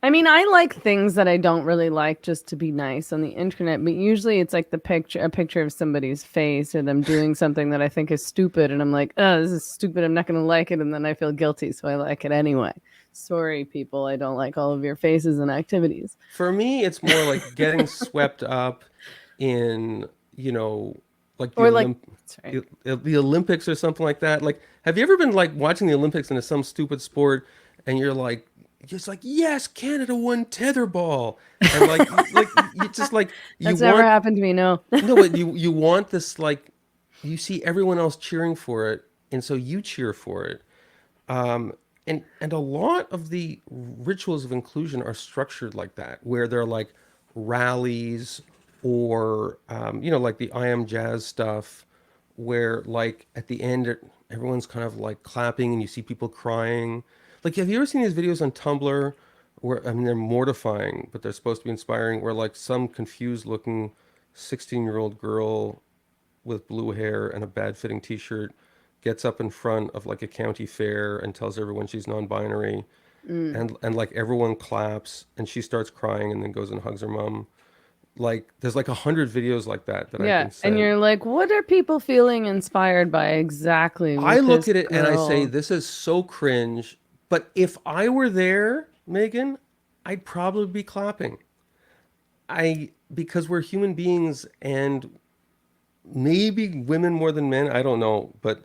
I mean, I like things that I don't really like just to be nice on the internet, but usually it's like a picture of somebody's face or them doing something that I think is stupid, and I'm like, oh, this is stupid. I'm not going to like it, and then I feel guilty, so I like it anyway. Sorry, people, I don't like all of your faces and activities. for me, it's more like getting swept up in, like Or like, sorry. the Olympics or something like that. Like, have you ever been like watching the Olympics and it's some stupid sport and you're like, just like, yes, Canada won tetherball, and like you just like you That's never want happened to me. No. no, but you want this like you see everyone else cheering for it, and so you cheer for it. Um, and a lot of the rituals of inclusion are structured like that, where they're like rallies or like the I am jazz stuff, where like at the end everyone's kind of like clapping and you see people crying. Like, have you ever seen these videos on Tumblr where I mean they're mortifying, but they're supposed to be inspiring, where like some confused looking 16-year-old girl with blue hair and a bad fitting t-shirt gets up in front of like a county fair and tells everyone she's non-binary Mm. and like everyone claps and she starts crying and then goes and hugs her mom. Like there's like 100 videos like that I've Yeah, been and sent. you're like, what are people feeling inspired by exactly I with look this at it and I say girl? this is so cringe, but if I were there, Megan, I'd probably be clapping. I because we're human beings and maybe women more than men, I don't know, but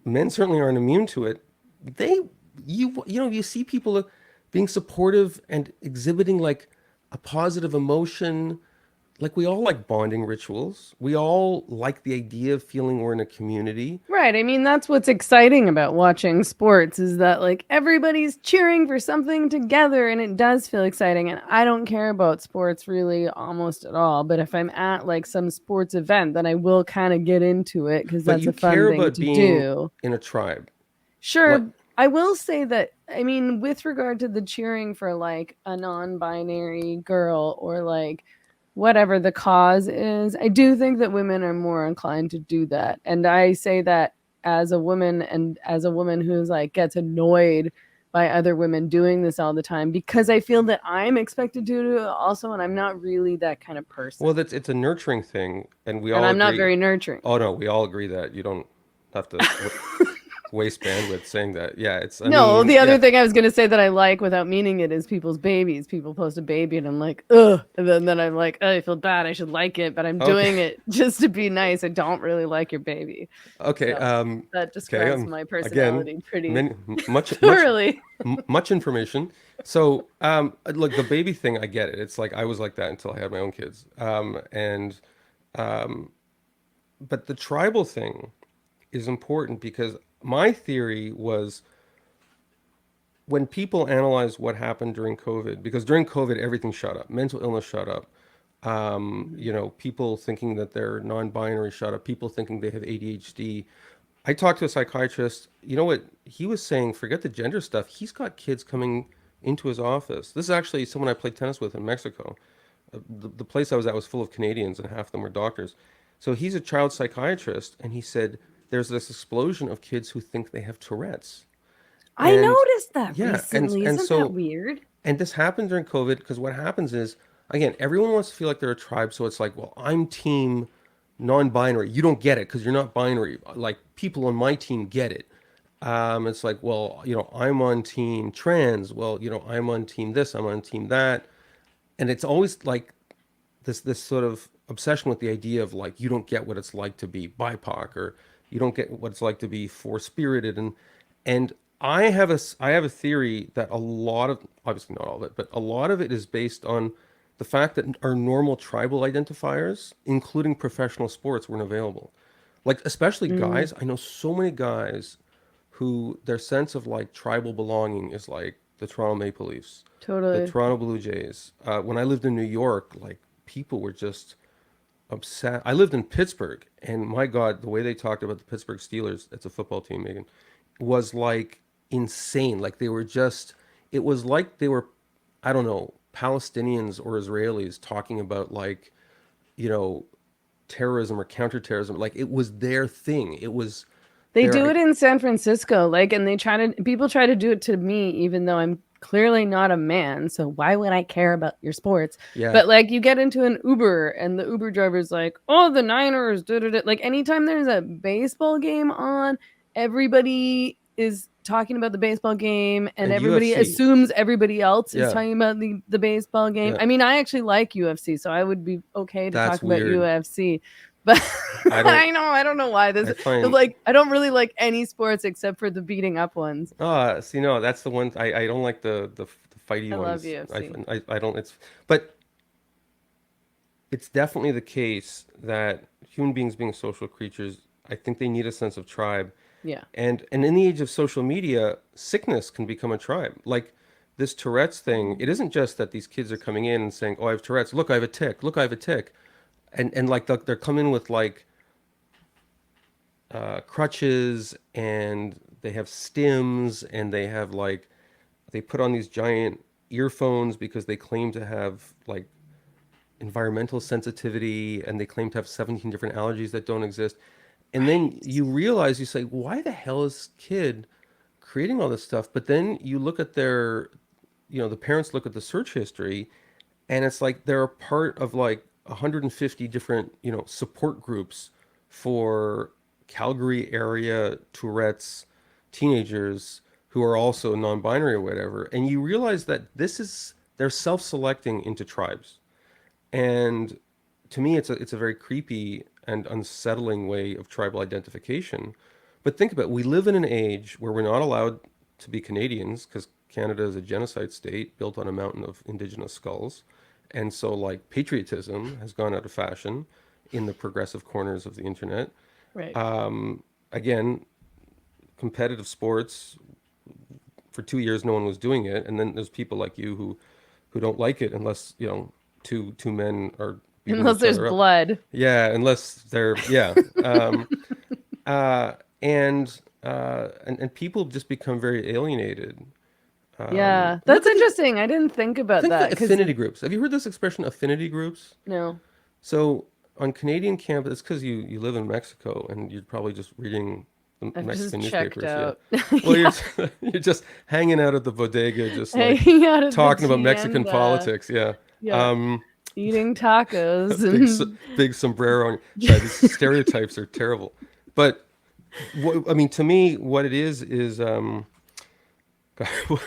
men certainly aren't immune to it. They, you see people being supportive and exhibiting like a positive emotion. Like we all like bonding rituals. We all like the idea of feeling we're in a community. Right. I mean, that's what's exciting about watching sports is that like everybody's cheering for something together and it does feel exciting. And I don't care about sports really almost at all. But if I'm at like some sports event, then I will kind of get into it because But that's you a fun care thing about to being do. in a tribe. Like, Sure. I will say that, I mean, with regard to the cheering for like a non binary girl or like whatever the cause is, I do think that women are more inclined to do that. And I say that as a woman and as a woman who's like gets annoyed by other women doing this all the time because I feel that I'm expected to do it also, and I'm not really that kind of person. well, that's it's a nurturing thing, and we And all I'm not agree. very nurturing. Oh no, we all agree that you don't have to waste bandwidth saying that. Yeah, it's. I No, mean, the other yeah. thing I was gonna say that I like without meaning it is people's babies. People post a baby and I'm like, ugh. And then I'm like, oh, I feel bad. I should like it, but I'm Okay. doing it just to be nice. I don't really like your baby. Okay. So that Okay. describes my Again, personality pretty many, much thoroughly. much information. So, look, the baby thing, I get it. It's like I was like that until I had my own kids. Um, but the tribal thing is important because my theory was when people analyze what happened during COVID, because during COVID everything shut up, mental illness shut up. People thinking that they're non-binary shut up, people thinking they have ADHD. I talked to a psychiatrist. You know what he was saying? Forget the gender stuff. He's got kids coming into his office. This is actually someone I played tennis with in Mexico. The place I was at was full of Canadians, and half of them were doctors. So he's a child psychiatrist, and he said there's this explosion of kids who think they have Tourette's. I And noticed that yeah, and recently. and Isn't that so weird? and this happened during COVID because what happens is, again, everyone wants to feel like they're a tribe. So it's like, well, I'm team non-binary. You don't get it because you're not binary. Like people on my team get it. It's like, well, I'm on team trans. Well, I'm on team this. I'm on team that. And it's always like this sort of obsession with the idea of like you don't get what it's like to be BIPOC, or you don't get what it's like to be four spirited. And I have a theory that a lot of, obviously not all of it, but a lot of it is based on the fact that our normal tribal identifiers, including professional sports, weren't available. Like especially Mm, guys, I know so many guys who their sense of like tribal belonging is like the Toronto Maple Leafs, the totally. Toronto Blue Jays. When I lived in New York, like people were just upset. I lived in Pittsburgh, and my God, the way they talked about the Pittsburgh Steelers, it's a football team, Megan, was like insane. Like they were just, it was like they were, I don't know, Palestinians or Israelis talking about like, you know, terrorism or counterterrorism. Like it was their thing. It was They their, do it in San Francisco, like, and people try to do it to me, even though I'm clearly not a man. So why would I care about your sports? yeah. But like, you get into an Uber, and the Uber driver's like, "Oh, the Niners." Da, da, da. Like, anytime there's a baseball game on, everybody is talking about the baseball game, and And everybody UFC. assumes everybody else is Yeah. talking about the baseball game. Yeah. I mean, I actually like UFC, so I would be okay to That's talk about weird. UFC. But I don't, I don't know why this. I find, Like, I don't really like any sports except for the beating up ones. see, no, that's the one I don't like the fighty I love ones. UFC. I don't, but it's definitely the case that human beings being social creatures, I think they need a sense of tribe. Yeah. And in the age of social media, sickness can become a tribe. Like this Tourette's thing, it isn't just that these kids are coming in and saying, "Oh, I have Tourette's. Look, I have a tick. Look, I have a tick." And like they're coming with like crutches, and they have stims, and they have like they put on these giant earphones because they claim to have like environmental sensitivity, and they claim to have 17 different allergies that don't exist. And then Right. you realize, you say, why the hell is this kid creating all this stuff? But then you look at their, the parents look at the search history, and it's like they're a part of like 150 different, support groups for Calgary area Tourette's teenagers who are also non-binary or whatever. And you realize that they're self-selecting into tribes. And to me, it's a very creepy and unsettling way of tribal identification. But think about it, we live in an age where we're not allowed to be Canadians because Canada is a genocide state built on a mountain of indigenous skulls. And so like patriotism has gone out of fashion in the progressive corners of the internet. Right. Again, competitive sports, for 2 years no one was doing it, and then there's people like you who don't like it unless two men are beating Unless each there's other up. blood. Yeah, unless they're, yeah. Uh, and people just become very alienated. Yeah. Look That's at the interesting. I didn't think about Think of that the because affinity groups. Have you heard this expression, affinity groups? no, So on Canadian campus, it's because you live in Mexico and you're probably just reading the I've just Mexican checked newspapers. Yeah. out. Well, Yeah. you're just hanging out at the bodega, just like Hanging out at the talking about Mexican tienda. politics. Yeah. Yeah. Um, Eating tacos big and big sombrero on. Sorry, these stereotypes are terrible. But I mean, to me, what it is God,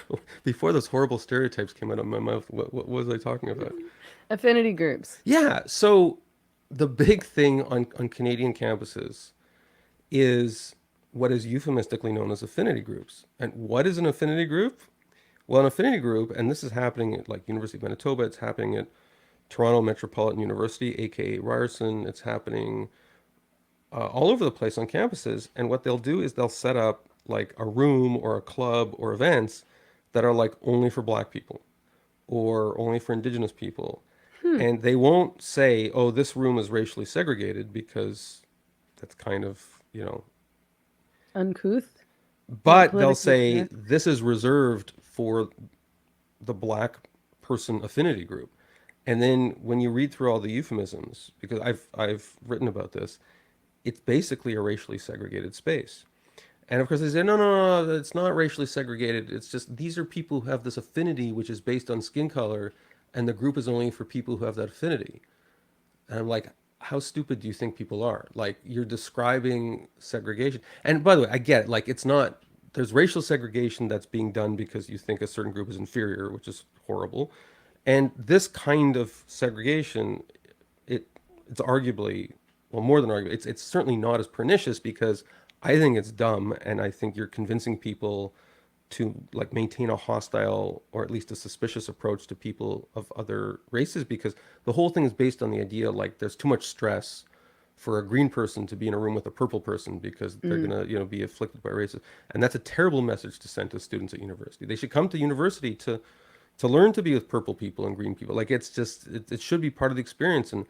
before those horrible stereotypes came out of my mouth, what was I talking about? affinity groups. Yeah. So the big thing on Canadian campuses is what is euphemistically known as affinity groups. And what is an affinity group? Well, an affinity group, and this is happening at like University of Manitoba, it's happening at Toronto Metropolitan University, aka Ryerson, it's happening all over the place on campuses. And what they'll do is they'll set up like a room or a club or events that are like only for black people or only for indigenous people. Hmm. And they won't say, oh, this room is racially segregated because that's kind of, Uncouth. Not but they'll politically say correct. this is reserved for the black person affinity group. And then when you read through all the euphemisms, because I've written about this, it's basically a racially segregated space. And of course, they say, no, no, no, it's not racially segregated. It's just these are people who have this affinity, which is based on skin color, and the group is only for people who have that affinity. And I'm like, how stupid do you think people are? Like, you're describing segregation. And by the way, I get it. Like, it's not, there's racial segregation that's being done because you think a certain group is inferior, which is horrible. And this kind of segregation, it it's arguably, well, more than arguably, it's certainly not as pernicious because I think it's dumb, and I think you're convincing people to like maintain a hostile or at least a suspicious approach to people of other races because the whole thing is based on the idea like there's too much stress for a green person to be in a room with a purple person because they're Mm. gonna be afflicted by racism, and that's a terrible message to send to students at university. They should come to university to learn to be with purple people and green people. Like it's just it should be part of the experience. And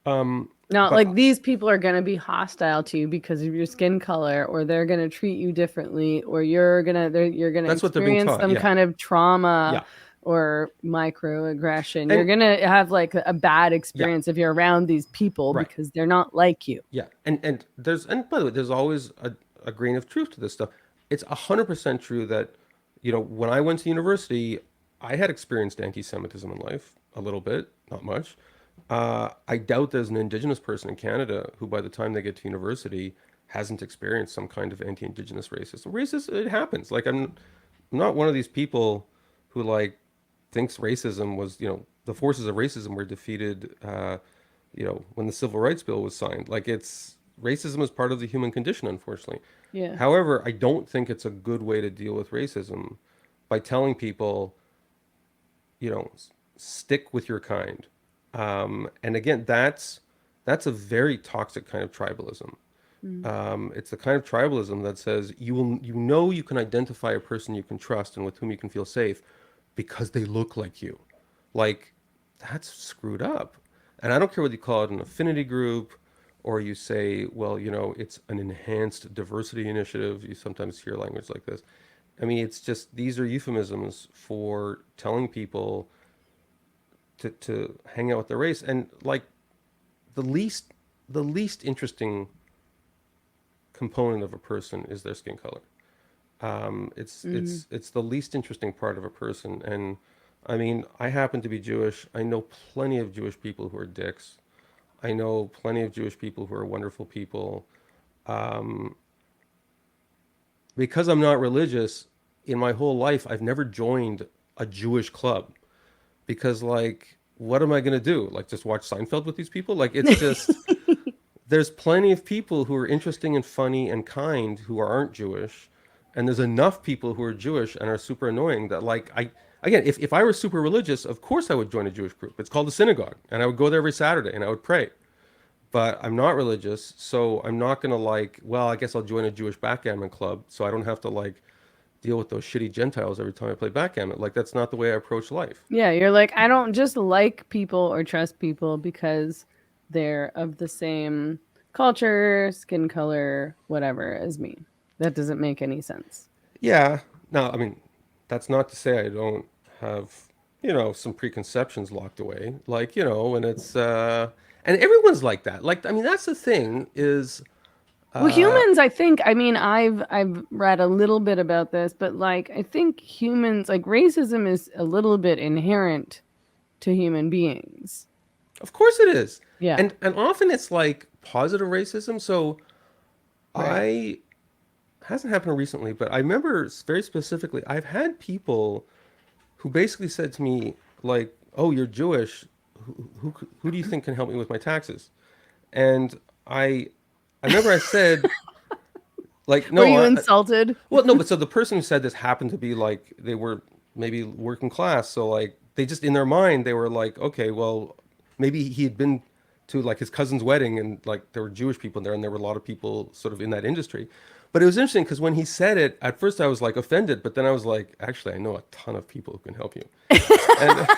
um, Not like but these people are going to be hostile to you because of your skin color, or they're going to treat you differently, or you're going to that's what they're being experience taught. some Yeah, kind of trauma yeah, or microaggression. You're and going to have like a bad yeah, experience if you're around these people right. because they're not like you. Yeah, and there's and by the way, there's always a grain of truth to this stuff. It's 100% true that, when I went to university, I had experienced anti-Semitism in life a little bit, not much. I doubt there's an Indigenous person in Canada who, by the time they get to university, hasn't experienced some kind of anti-Indigenous racism. Racist, it happens. Like I'm not one of these people who like thinks racism was, the forces of racism were defeated. When the Civil Rights Bill was signed. Like it's racism is part of the human condition, unfortunately. Yeah. However, I don't think it's a good way to deal with racism by telling people, stick with your kind. And again, that's a very toxic kind of tribalism. Mm. It's the kind of tribalism that says you can identify a person you can trust and with whom you can feel safe because they look like you. Like that's screwed up. And I don't care whether you call it an affinity group or you say, well, it's an enhanced diversity initiative. You sometimes hear language like this. I mean, it's just these are euphemisms for telling people to hang out with their race. And like the least the least interesting component of a person is their skin color. It's Mm. it's the least interesting part of a person. And I mean, I happen to be Jewish. I know plenty of Jewish people who are dicks. I know plenty of Jewish people who are wonderful people. Um, because I'm not religious, in my whole life, I've never joined a Jewish club because, like, what am I going to do? Like, just watch Seinfeld with these people? Like, it's just, there's plenty of people who are interesting and funny and kind who aren't Jewish. And there's enough people who are Jewish and are super annoying that, like, again, if I were super religious, of course I would join a Jewish group. It's called a synagogue. And I would go there every Saturday and I would pray. But I'm not religious, so I'm not gonna like, well, I guess I'll join a Jewish backgammon club so I don't have to like deal with those shitty Gentiles every time I play backgammon. Like that's not the way I approach life. Yeah, you're like, I don't just like people or trust people because they're of the same culture, skin color, whatever as me. That doesn't make any sense. Yeah. No, I mean, that's not to say I don't have, some preconceptions locked away. Like, and it's and everyone's like that. Like, I mean, that's the thing is Well, uh humans, I think, I mean, I've read a little bit about this, but like I think humans, like racism is a little bit inherent to human beings. of course it is. Yeah, And often it's like positive racism. So right. I hasn't happened recently, but I remember very specifically, I've had people who basically said to me, like, "Oh, you're Jewish. Who do you think can help me with my taxes?" And I remember I said, like, Were no, you insulted? well, no, but so the person who said this happened to be like they were maybe working class, so like they just in their mind they were like, okay, well, maybe he had been to like his cousin's wedding and like there were Jewish people there and there were a lot of people sort of in that industry. But it was interesting because when he said it, at first I was like offended, but then I was like, actually, I know a ton of people who can help you. And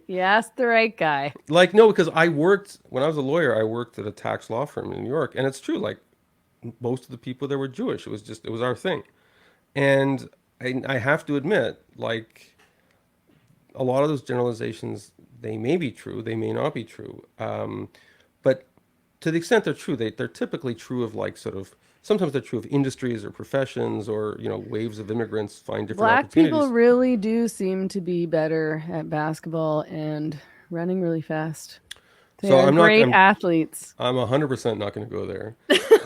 You asked the right guy. like, no, because I worked when I was a lawyer, I worked at a tax law firm in New York, and it's true, like most of the people there were Jewish. It was our thing. And I have to admit, like a lot of those generalizations, they may be true, they may not be true. But to the extent they're true, they're typically true of like sort of sometimes they're true of industries or professions, or waves of immigrants find different Black people opportunities. really do seem to be better at basketball and running really fast. They So are I'm not. great athletes. I'm 100% not going to go there.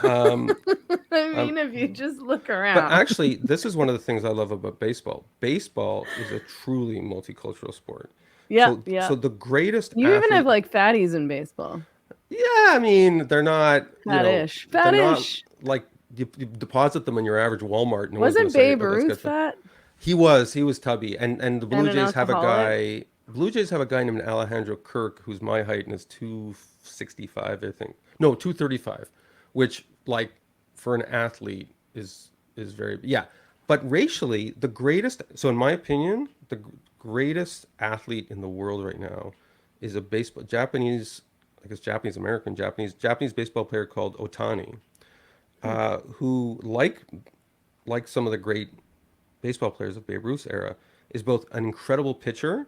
Um, I um, mean, if you just look but around. actually, this is one of the things I love about baseball. Baseball is a truly multicultural sport. Yeah, So yeah. the greatest You even have athlete. like fatties in baseball. Yeah, I mean, they're not. Fat-ish. They're not Fat-ish. like you deposit them in your average Walmart, and no one's going to Wasn't say, Babe "Oh, that's Ruth good fat." fat He was tubby, and the and Blue an Jays have a alcoholic? guy. Blue Jays have a guy named Alejandro Kirk, who's my height and is 265, I think. No, 235, which like for an athlete is very, yeah. But racially, the greatest. So in my opinion, the greatest athlete in the world right now is a baseball Japanese, I guess Japanese American Japanese baseball player called Otani, Hmm. who like some of the great baseball players of Babe Ruth's era, is both an incredible pitcher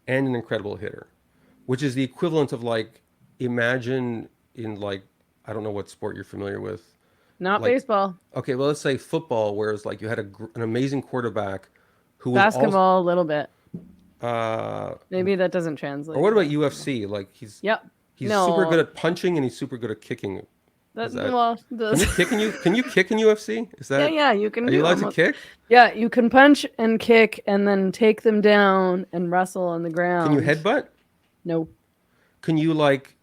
and an incredible hitter, which is the equivalent of like, imagine in like, I don't know what sport you're familiar with, Not like, baseball. okay, well, let's say football, whereas like you had an amazing quarterback who was also, Basketball, a little bit. uh, Maybe that doesn't or translate what to about basketball. UFC? Like Yep. he's super good No. at punching and he's super good at kicking. Is That that, well, can those. you kick in you can you kick in UFC? Is Yeah, that, yeah, you can are you do allowed to almost. kick? Yeah, you can punch and kick and then take them down and wrestle on the Can you ground. headbutt? No. Can you like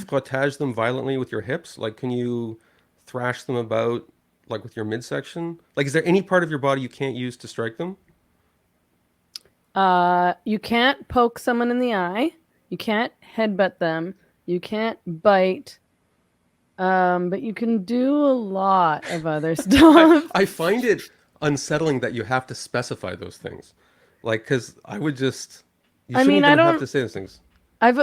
frottage them violently with your hips? Like, can you thrash them about like with your midsection? Like, is there any part of your body you can't use to strike them? You can't poke someone in the eye. You can't headbutt them. You can't bite. But you can do a lot of other I stuff. I find it unsettling that you have to specify those things. Like, because I would just, you I shouldn't mean, I even have don't. to say those things.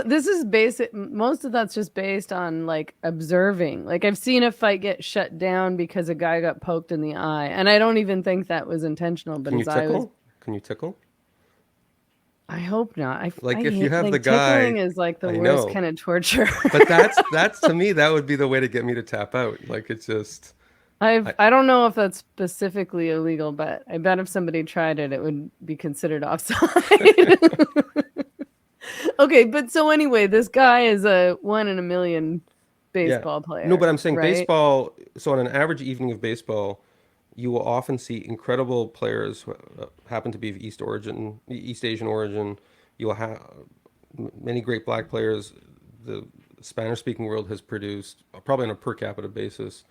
This is basic. Most of that's just based on like observing. Like I've seen a fight get shut down because a guy got poked in the eye, and I don't even think that was intentional. But Can you his eye was. tickle? Can you tickle? I hope not. I Like, if you hate have the like tickling guy, is like the I worst know, kind of torture. but that's to me that would be the way to get me to tap out. Like, it's just, I I don't know if that's specifically illegal, but I bet if somebody tried it, it would be considered offside. Okay, but so anyway, this guy is a one in a million Yeah. baseball No, but player, I'm saying right? baseball. So on an average evening of baseball, you will often see incredible players who happen to be of East Asian origin. You will have many great black players. The Spanish-speaking world has produced, probably on a per capita basis,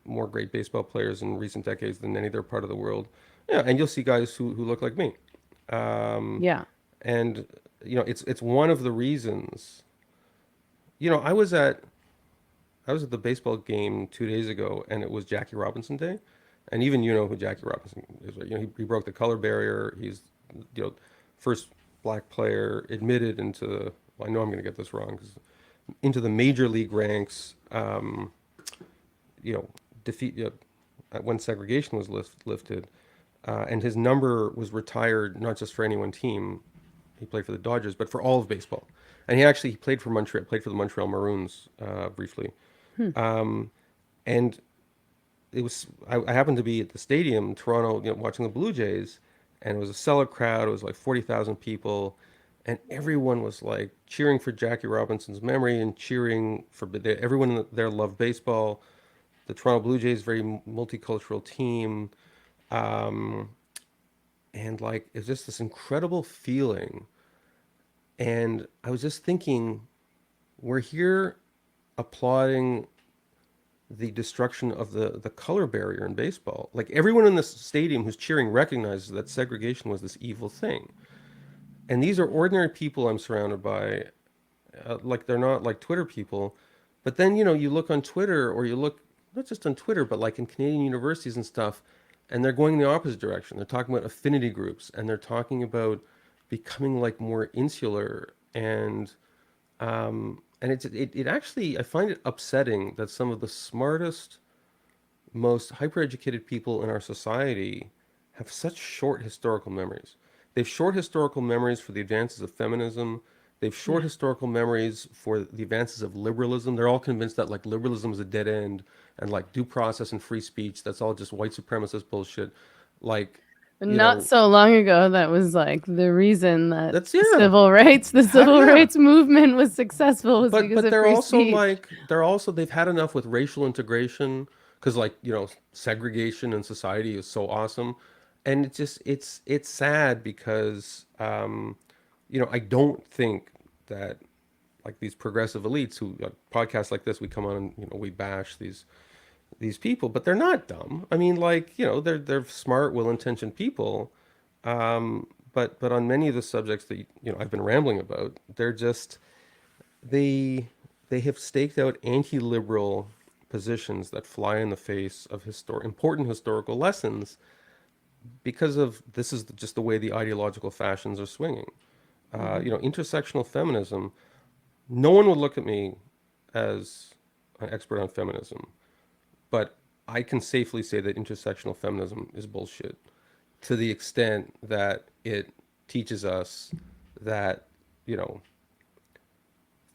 more great baseball players in recent decades than any other part of the world. Yeah, and you'll see guys who look like me. Um, Yeah. and it's one of the reasons. I was at the baseball game 2 days ago, and it was Jackie Robinson Day, and even you know who Jackie Robinson is, right? He broke the color barrier. He's, you know, first black player admitted into. Well, I know I'm going to get this wrong, into the major league ranks. You know, defeat when segregation was lifted, and his number was retired not just for any one team. He played for the Dodgers, but for all of baseball. And he played for Montreal, played for the Montreal Maroons briefly. Hmm. And I happened to be at the stadium, Toronto, watching the Blue Jays, and it was a sellout crowd. It was like 40,000 people, and everyone was like cheering for Jackie Robinson's memory and cheering for everyone there loved baseball. The Toronto Blue Jays, very multicultural team, um, and like it's just this incredible feeling. And I was just thinking, we're here applauding the destruction of the color barrier in baseball. Like, everyone in this stadium who's cheering recognizes that segregation was this evil thing. And these are ordinary people I'm surrounded by. Like, they're not like Twitter people. But then, you look on Twitter, or you look not just on Twitter, but like in Canadian universities and stuff, and they're going in the opposite direction. They're talking about affinity groups, and they're talking about becoming like more insular, and it actually, I find it upsetting that some of the smartest, most hyper-educated people in our society have such short historical memories. They have short historical memories for the advances of feminism They've short Yeah. historical memories for the advances of liberalism. They're all convinced that like liberalism is a dead end and like due process and free speech, that's all just white supremacist bullshit. Like, you Not know, so long ago, that was like the reason that that's yeah. the civil Yeah. rights movement was successful was because But of they're free also speech. like they've had enough with racial integration because like, segregation in society is so awesome. And it's sad because I don't think that like these progressive elites who podcasts like this we come on and we bash these people, but they're not dumb. I mean, like, they're smart, well-intentioned people. But on many of the subjects that I've been rambling about, they're just they they have staked out anti-liberal positions that fly in the face of important historical lessons because of this is just the way the ideological fashions are swinging. Hmm. Intersectional feminism. No one would look at me as an expert on feminism, but I can safely say that intersectional feminism is bullshit to the extent that it teaches us that, you know,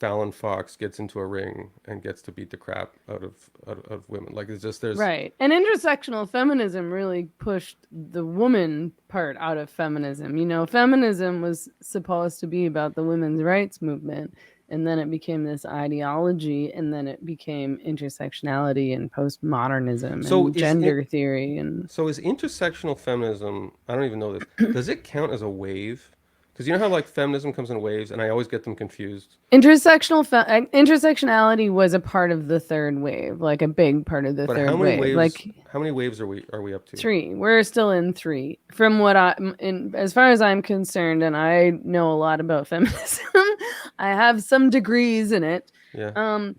Fallon Fox gets into a ring and gets to beat the crap out of women. Like it's just there's Right. And intersectional feminism really pushed the woman part out of feminism. You know, feminism was supposed to be about the women's rights movement, and then it became this ideology, and then it became intersectionality and postmodernism so and gender theory. And is intersectional feminism, I don't even know this. Does it count as a wave? Because you know how like feminism comes in waves and I always get them confused. intersectionality was a part of the third wave, like a big part of the But how third many wave. waves Like how many waves are we up to? three. We're still in three. From what as far as I'm concerned, and I know a lot about feminism, I have some degrees in it. Yeah, Um,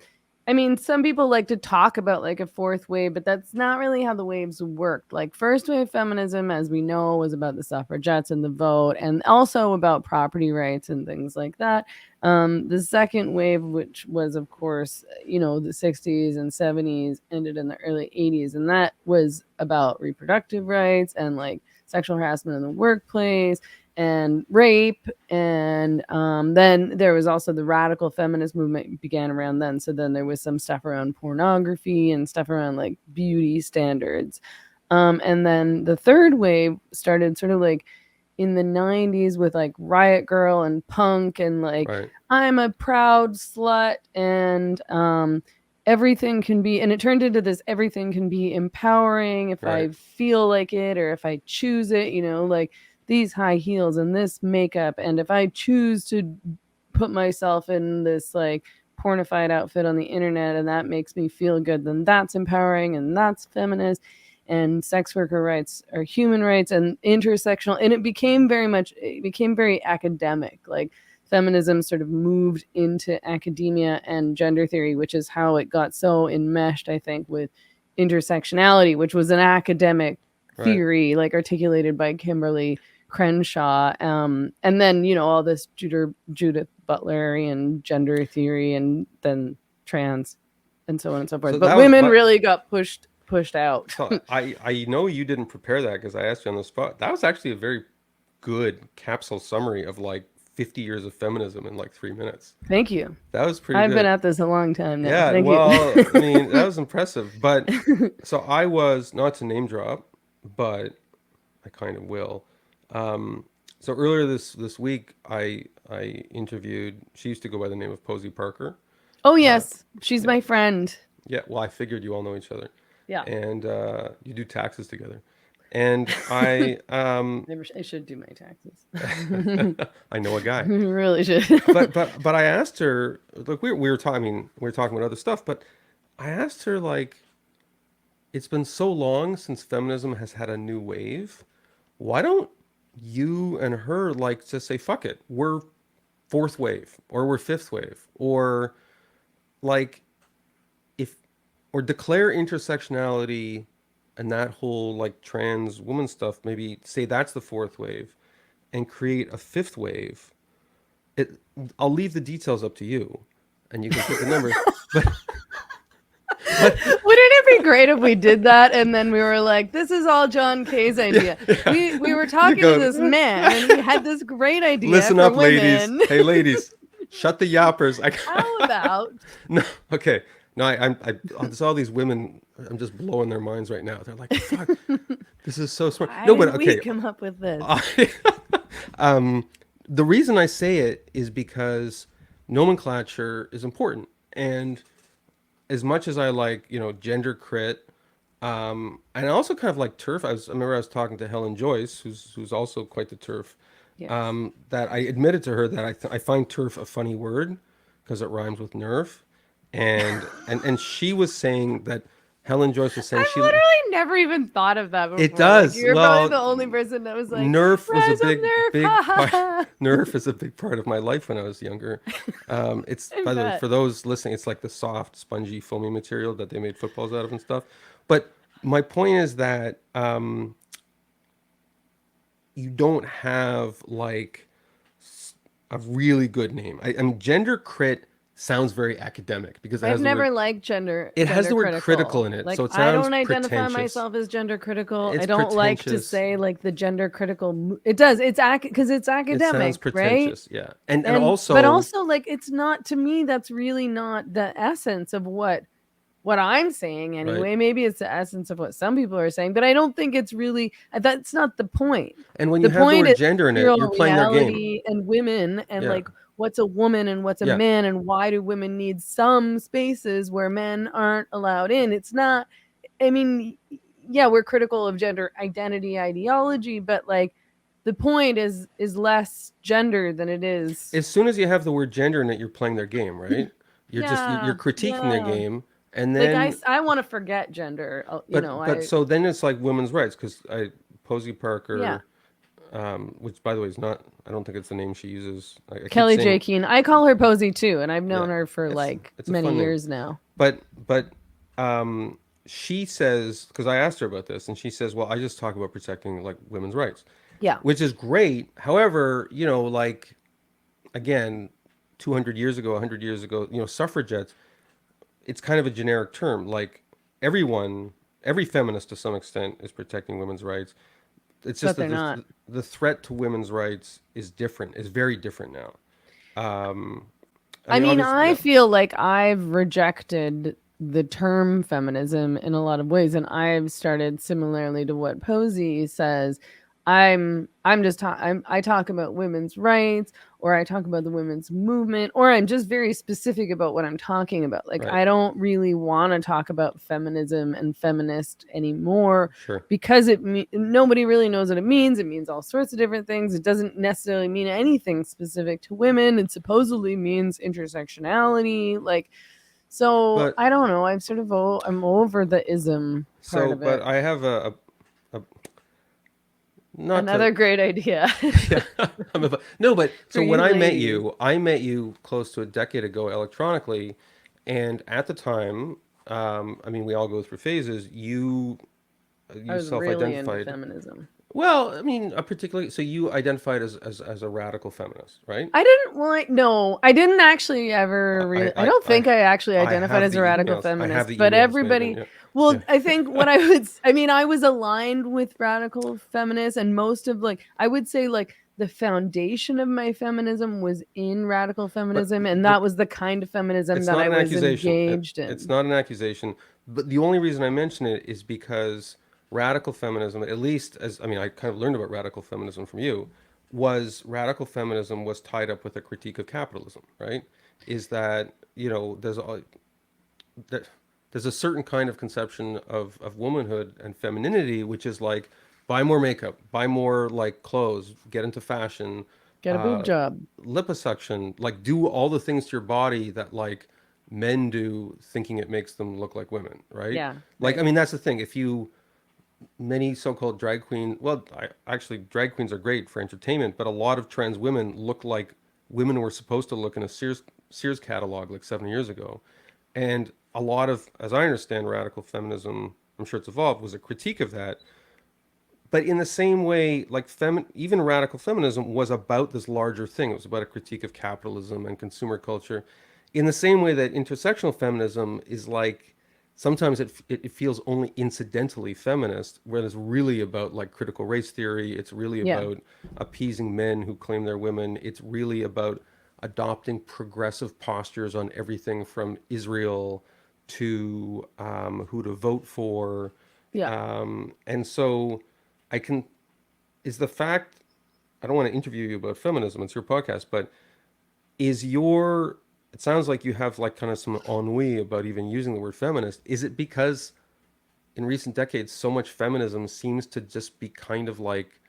I mean, some people like to talk about like a fourth wave, but that's not really how the waves worked. Like first wave feminism, as we know, was about the suffragettes and the vote, and also about property rights and things like that. The second wave, which was, of course, the 60s and 70s, ended in the early 80s. And that was about reproductive rights and like sexual harassment in the workplace and rape. And then there was also the radical feminist movement began around then. So then there was some stuff around pornography and stuff around like beauty standards. And then the third wave started sort of like in the 90s with like Riot Girl and punk and like right, I'm a proud slut and everything can be, and it turned into this everything can be empowering if right, I feel like it or if I choose it, like these high heels and this makeup, and if I choose to put myself in this like pornified outfit on the internet and that makes me feel good, then that's empowering and that's feminist. And sex worker rights are human rights and intersectional, and it became very academic. Like feminism sort of moved into academia and gender theory, which is how it got so enmeshed, I think, with intersectionality, which was an academic right. theory like articulated by Kimberly Crenshaw. And then, all this Judith Butlerian gender theory, and then trans, and so on and so So forth. But that was women but really got pushed out. so I know you didn't prepare that because I asked you on the spot. That was actually a very good capsule summary of like 50 years of feminism in like 3 minutes. Thank you. That was pretty I've been good. at this a long time now. Yeah, Thank you. well, I mean, that was impressive. But so I was, not to name drop, but I kind of will. Um, so earlier this week, I interviewed. She used to go by the name of Posey Parker. Oh Uh, yes, she's yeah, my friend. yeah. Well, I figured you all know each other, Yeah. and you do taxes together. And I I should do my taxes. I know a guy. Really should. But I asked her. Look, we were talking. I mean, we were talking about other stuff, but I asked her like, it's been so long since feminism has had a new wave. Why don't you and her like just say fuck it? We're fourth wave or we're fifth wave or like if or declare intersectionality and that whole like trans woman stuff, maybe say that's the fourth wave and create a fifth wave. It I'll leave the details up to you and you can put the numbers. But but Wouldn't it be great if we did that and then we were like, this is all Jon Kay's idea? yeah, We were you talking to go this man and he had this great idea listen for up ladies. women. Hey ladies. Shut the yappers. How about No, okay. No, there's all these women. I'm just blowing their minds right now. They're like, "Fuck, this is so smart." why No, but didn't we okay. come up with this? I, the reason I say it is because nomenclature is important, and as much as I like, gender crit, and I also kind of like turf. I remember I was talking to Helen Joyce, who's also quite the turf. Yes. That I admitted to her that I find turf a funny word because it rhymes with nerf, and she was saying that Helen Joyce was saying I've she literally never even thought of that it before. Like does you're probably well. the only person that was like, Nerf was a "Rise up, big Nerf!" Ha big ha part. ha. Nerf is a big part of my life when I was younger. It's I by the way bet. for those listening, it's like the soft, spongy, foamy material that they made footballs out of and stuff. But my point is that you don't have like a really good name. I mean, gender crit sounds very academic because I've never liked gender the word critical critical. in it, so Like it I sounds don't identify pretentious. myself as gender critical. I It's don't like to pretentious. say like the gender critical. It does. It's because it's It sounds academic, right? pretentious, yeah. And And but also, also like it's not to me. That's really not the essence of what I'm saying right. anyway. Maybe it's the essence of what some people are saying, but I don't think it's really that's not the point. And when you The have the point word is gender in it, material you're playing their game. reality and women and Yeah. like what's a woman and what's a Yeah. man and why do women need some spaces where men aren't allowed in. It's not I mean, yeah, we're critical of gender identity ideology, but like the point is less gender than it is. As soon as you have the word gender in it, you're playing their game, right? You're Yeah, critiquing their yeah. game, and Like then I want to forget gender. but I so then it's like women's rights because I Posey yeah. Parker, which by the way is not, I don't think it's the name she uses. I keep Kelly J. saying, Keen. I call her Posey too, and I've yeah, known her for like it's a many fun name, years now. but um, she says, because I asked her about this, and she says, well, I just talk about protecting like women's rights, Yeah. which is great. However, like again, 200 years ago, 100 years ago, suffragettes, it's kind of a generic term. Like everyone, every feminist to some extent is protecting women's rights. It's just But that they're not. the threat to women's rights is different, is very different now. I I mean, mean, obviously, I yeah, feel like I've rejected the term feminism in a lot of ways, and I've started similarly to what Posey says. I talk about women's rights, or I talk about the women's movement, or I'm just very specific about what I'm talking about. Like right, I don't really want to talk about feminism and feminist anymore sure. because nobody really knows what it means. It means all sorts of different things. It doesn't necessarily mean anything specific to women. It supposedly means intersectionality. Like, so But I don't know. I'm over the ism part so, of but it. I have a not to, Another great idea yeah, no, but for so when you ladies. I met you close to a decade ago electronically, and at the time, I mean, we all go through phases. I You was really into self-identified. feminism. Well, I mean, particularly, so you identified as a radical feminist, right? I didn't like no, I didn't actually ever I, really I I, don't I, think I actually I identified have as a the radical emails. I have feminist, the but emails, Megan. everybody Yeah, well, yeah, I think I mean I was aligned with radical feminists and most of like I would say like the foundation of my feminism was in radical but feminism and the that was the kind of feminism it's that not I an was accusation. engaged It's in. not an accusation. But the only reason I mention it is because radical feminism, at least as I mean, I kind of learned about radical feminism from you, was radical feminism was tied up with a critique of capitalism, right? Is that there, there's a certain kind of conception of womanhood and femininity, which is like buy more makeup, buy more like clothes, get into fashion, Get a boob uh, job. liposuction, like do all the things to your body that like men do, thinking it makes them look like women, right? Yeah, Like, I right. mean, that's the thing. If you many so-called drag queen, well, actually, drag queens are great for entertainment, but a lot of trans women look like women were supposed to look in a Sears catalog like 7 years ago. And a lot of, as I understand, radical feminism, I'm sure it's evolved, was a critique of that. But in the same way, like even radical feminism was about this larger thing. It was about a critique of capitalism and consumer culture. In the same way that intersectional feminism is like sometimes it feels only incidentally feminist, where it's really about like critical race theory. It's really Yeah. about appeasing men who claim they're women. It's really about adopting progressive postures on everything from Israel to who to vote for. Yeah. And so I can, is the fact, I don't want to interview you about feminism, it's your podcast, but is your, it sounds like you have like kind of some ennui about even using the word feminist. Is it because in recent decades, so much feminism seems to just be kind of like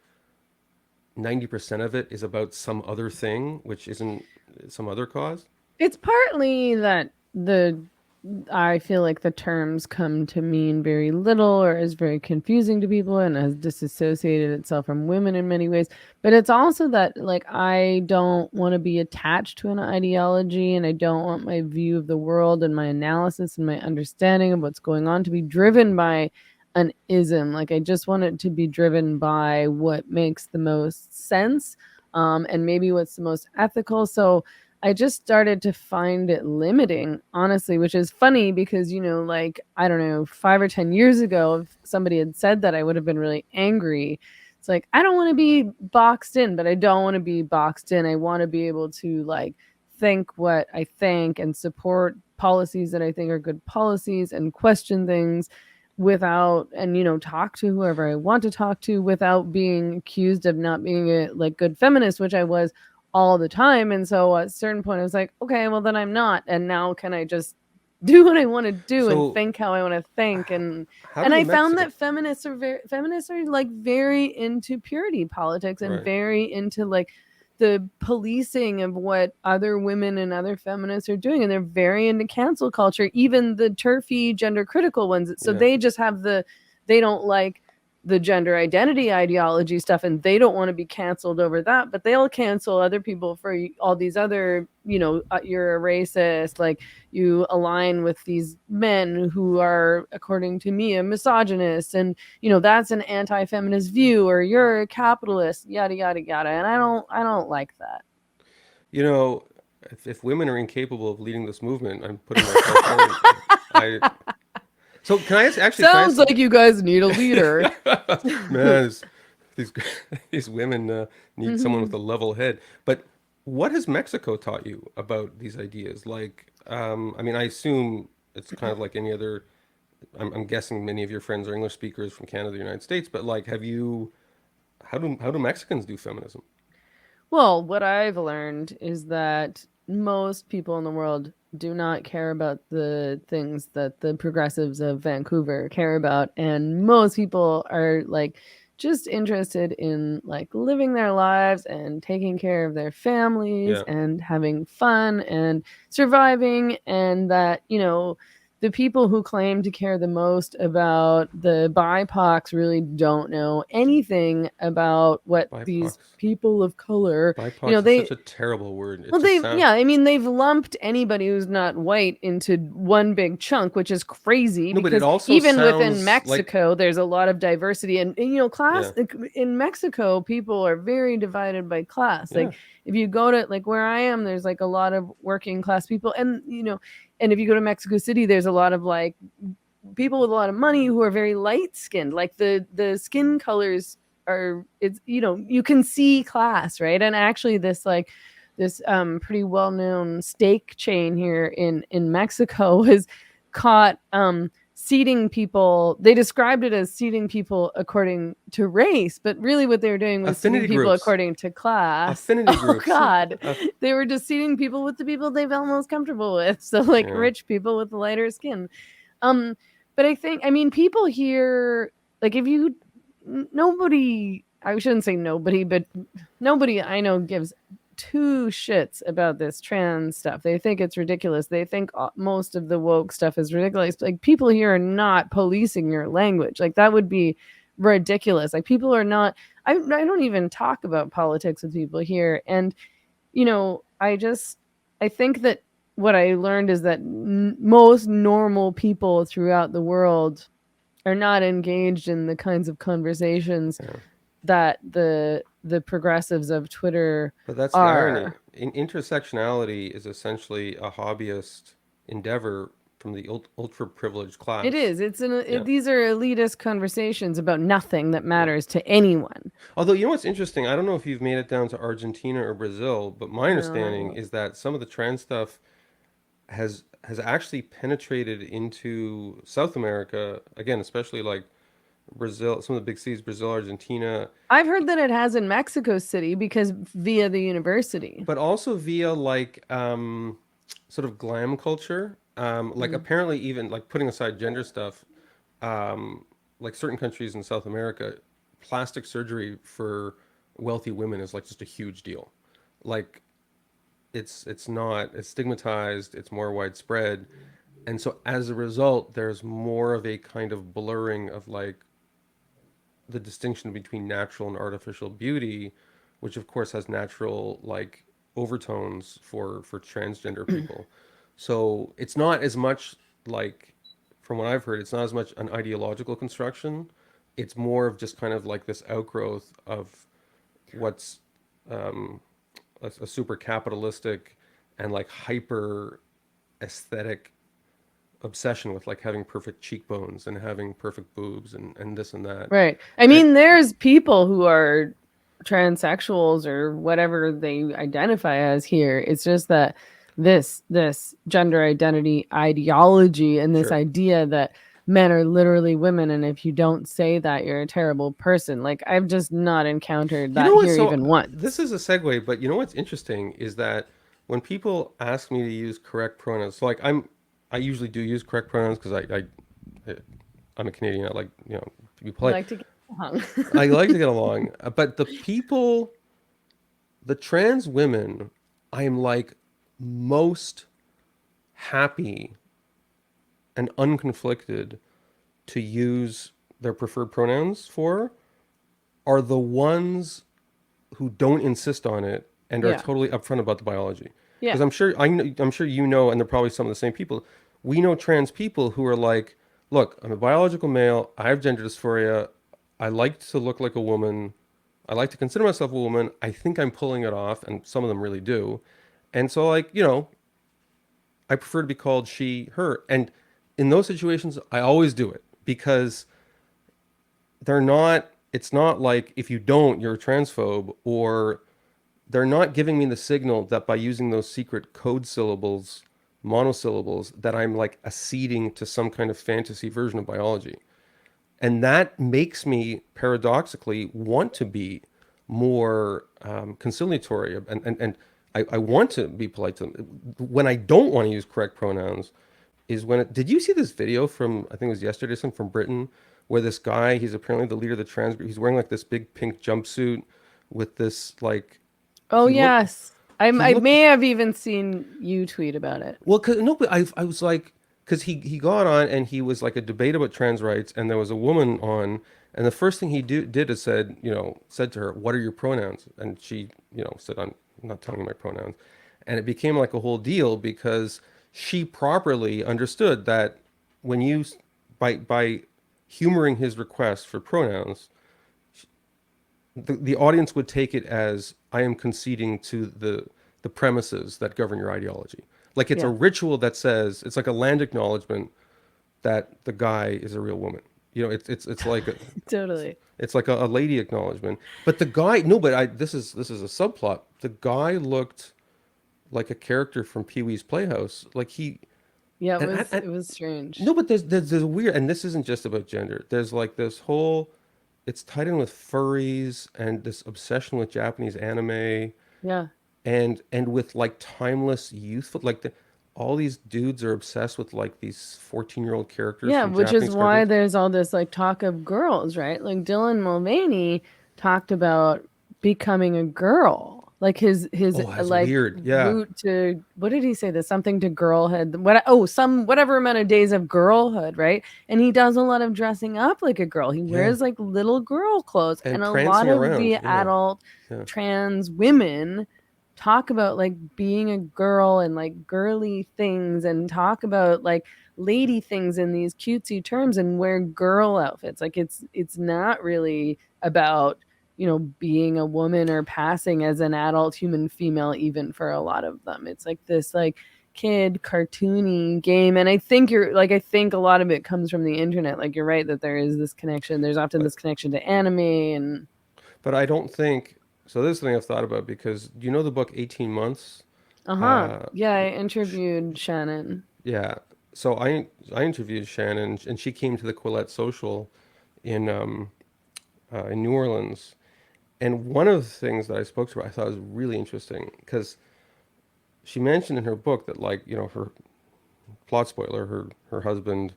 90% of it is about some other thing, which isn't some other cause? It's partly that the I feel like the terms come to mean very little or is very confusing to people and has disassociated itself from women in many ways. But it's also that, like, I don't want to be attached to an ideology and I don't want my view of the world and my analysis and my understanding of what's going on to be driven by an ism. Like, I just want it to be driven by what makes the most sense, and maybe what's the most ethical. So, I just started to find it limiting, honestly, which is funny because, like, I don't know, 5 or 10 years ago, if somebody had said that, I would have been really angry. It's like, I don't want to be boxed in, but I don't want to be boxed in. I want to be able to, like, think what I think and support policies that I think are good policies and question things without, and, talk to whoever I want to talk to without being accused of not being a, like, good feminist, which I was all the time. And so at a certain point, I was like, okay, well, then I'm not. And now can I just do what I want to do and So, think how I want to think? how do And the I found Mexican, that feminists are like very into purity politics and right? very into like the policing of what other women and other feminists are doing. And they're very into cancel culture, even the turfy gender critical ones. So Yeah. they just have they don't like the gender identity ideology stuff and they don't want to be canceled over that, but they'll cancel other people for all these other, you're a racist, like you align with these men who are, according to me, a misogynist, and that's an anti-feminist view, or you're a capitalist, yada yada yada. And I don't like that. You know, if women are incapable of leading this movement, I'm putting myself forward. I so can I ask, actually can I Sounds ask, like you guys need a leader. man, these these women need someone with a level head. But what has Mexico taught you about these ideas? Like, I mean, I assume it's kind of like any other. I'm guessing many of your friends are English speakers from Canada, the United States. But like, have you? How do Mexicans do feminism? Well, what I've learned is that most people in the world do not care about the things that the progressives of Vancouver care about. And most people are like just interested in like living their lives and taking care of their families Yeah. and having fun and surviving. And that, the people who claim to care the most about the BIPOCs really don't know anything about what these BIPOCs. people of color, BIPOCs is such they, a terrible word. It well, just they, sounds. yeah, I mean, they've lumped anybody who's not white into one big chunk, which is crazy No, but it because also even within sounds like, Mexico, there's a lot of diversity. And class yeah, in Mexico, people are very divided by class. yeah. Like, if you go to like where I am, there's like a lot of working class people. And if you go to Mexico City, there's a lot of like people with a lot of money who are very light skinned. Like the skin colors are, it's, you can see class, right? And actually this pretty well known steak chain here in Mexico was caught seating people. They described it as seating people according to race, but really what they were doing was seating Affinity people groups. according to class. Affinity Oh groups. God. Uh, They were just seating people with the people they felt most comfortable with. So like yeah. rich people with lighter skin. Um, but I mean, people here, like, if you, nobody, I shouldn't say nobody, but nobody I know gives two shits about this trans stuff. They think it's ridiculous. They think most of the woke stuff is ridiculous. Like, people here are not policing your language. Like, that would be ridiculous. Like, people are not, I don't even talk about politics with people here. And I think that what I learned is that most normal people throughout the world are not engaged in the kinds of conversations Yeah. that the progressives of Twitter But that's the irony. are. Intersectionality is essentially a hobbyist endeavor from the ultra privileged It class. is. Yeah. These are elitist conversations about nothing that matters to anyone. Although, you know what's interesting? I don't know if you've made it down to Argentina or Brazil, but my No, not understanding really. is that some of the trans stuff has actually penetrated into South America again, especially like Brazil, some of the big cities, Brazil, Argentina, I've heard that it has in Mexico City because via the university. but also via like sort of glam culture. Like Mm. apparently even like putting aside gender stuff, um, like certain countries in South America, plastic surgery for wealthy women is like just a huge deal. Like it's not, it's stigmatized, it's more widespread. And so as a result, there's more of a kind of blurring of like the distinction between natural and artificial beauty, which of course has natural like overtones for transgender people. So it's not as much like, from what I've heard, it's not as much an ideological construction. It's more of just kind of like this outgrowth of what's um, a super capitalistic and like hyper aesthetic obsession with like having perfect cheekbones and having perfect boobs and this and that. Right. I And mean, there's people who are transsexuals or whatever they identify as here. It's just that this gender identity ideology and this sure. idea that men are literally women and if you don't say that you're a terrible person. Like I've just not encountered You know that what? here So even this once. is a segue, but you know what's interesting is that when people ask me to use correct pronouns, so like I usually do use correct pronouns because I'm a Canadian. I like, to be You polite. like to get along. I like to get along, but the trans women, I am like most happy and unconflicted to use their preferred pronouns for are the ones who don't insist on it and are Yeah. totally upfront about the biology. Because Yeah. I'm sure you know, and they're probably some of the same people. We know trans people who are like, look, I'm a biological male. I have gender dysphoria. I like to look like a woman. I like to consider myself a woman. I think I'm pulling it off, and some of them really do. And so, like, I prefer to be called she, her. And in those situations, I always do it because they're not, it's not like if you don't, you're a transphobe, or they're not giving me the signal that by using those secret code syllables, monosyllables, that I'm like acceding to some kind of fantasy version of biology. And that makes me paradoxically want to be more conciliatory and I want to be polite to them. When I don't want to use correct pronouns is when did you see this video from, I think it was yesterday, something from Britain, where this guy, he's apparently the leader of the trans group, he's wearing like this big pink jumpsuit with this like, Oh he looked yes. he I looked may have even seen you tweet about it. well, cause no, but I was like, because he got on and he was like a debate about trans rights, and there was a woman on, and the first thing did is said, said to her, "What are your pronouns?" And she, said, "I'm not telling you my pronouns," and it became like a whole deal because she properly understood that when you by humoring his request for pronouns, the audience would take it as I am conceding to the premises that govern your ideology. Like it's a Yeah. ritual that says it's like a land acknowledgement that the guy is a real woman. It's like Totally. it's like a lady acknowledgement. But the guy, no, but this is a subplot. The guy looked like a character from Pee Wee's Playhouse. Like he Yeah, and it was strange. no, but there's a weird, and this isn't just about gender. There's like this whole, it's tied in with furries and this obsession with Japanese anime Yeah. and with like timeless youthful like all these dudes are obsessed with like these 14-year-old characters Yeah, from which is Japanese why cartoons. there's all this like talk of girls, right? Like Dylan Mulvaney talked about becoming a girl. Like his Oh, that's like weird. Yeah. route to what did he say? There's something to girlhood. What some whatever amount of days of girlhood, right? And he does a lot of dressing up like a girl. He Yeah. wears like little girl clothes. And And a lot prancing of around. the Yeah. adult Yeah. trans women talk about like being a girl and like girly things and talk about like lady things in these cutesy terms and wear girl outfits. Like it's not really about, being a woman or passing as an adult human female even for a lot of them. It's like this like kid cartoony game. And I think you're like, I think a lot of it comes from the internet. Like, you're right that there is this connection. There's often but this connection to anime and I don't think so. This is the thing I've thought about because do you know the book 18 Months? uh-huh. Uh, Yeah, I sh interviewed Shannon. yeah. So I interviewed Shannon and she came to the Quillette Social in New Orleans. And one of the things that I spoke to her, I thought was really interesting because she mentioned in her book that like, you know, her plot spoiler, her husband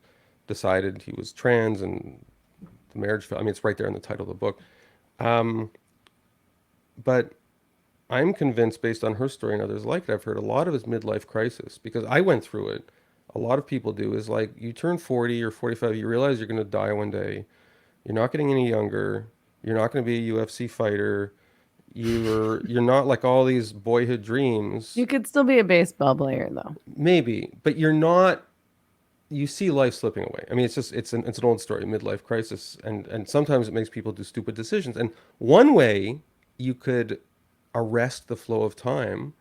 decided he was trans and the marriage fell. I mean, it's right there in the title of the book. Um, but I'm convinced based on her story and others like it, I've heard a lot of his midlife crisis because I went through it. A lot of people do is like you turn 40 or 45, you realize you're going to die one day. You're not getting any younger. You're not going to be a UFC fighter. You're not like all these boyhood dreams. You could still be a baseball player though. Maybe, but you're not you see life slipping away. I mean, it's an old story, midlife crisis, and sometimes it makes people do stupid decisions. And one way you could arrest the flow of time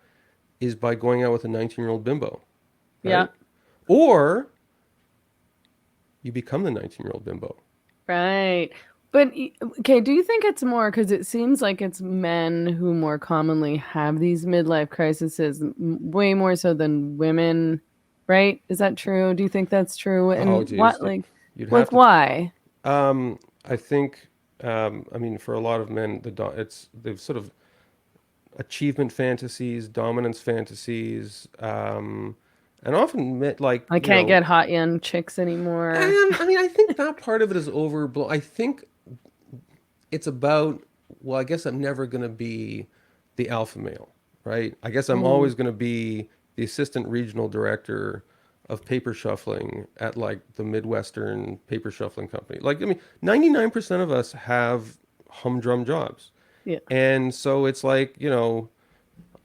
is by going out with a 19-year-old bimbo, Yeah. right? Or you become the 19-year-old bimbo. Right. But okay, do you think it's more because it seems like it's men who more commonly have these midlife crises, way more so than women, right? Is that true? Do you think that's true? Oh, And geez, what, you'd have like to. why? I think. I mean, for a lot of men, they've sort of achievement fantasies, dominance fantasies, and often like I can't get hot young chicks anymore. and I mean, I think that part of it is overblown. I think it's about, well, I guess I'm never going to be the alpha male, right? I guess I'm Mm. always going to be the assistant regional director of paper shuffling at like the Midwestern paper shuffling company. Like, I mean, 99% of us have humdrum jobs. Yeah. And so it's like,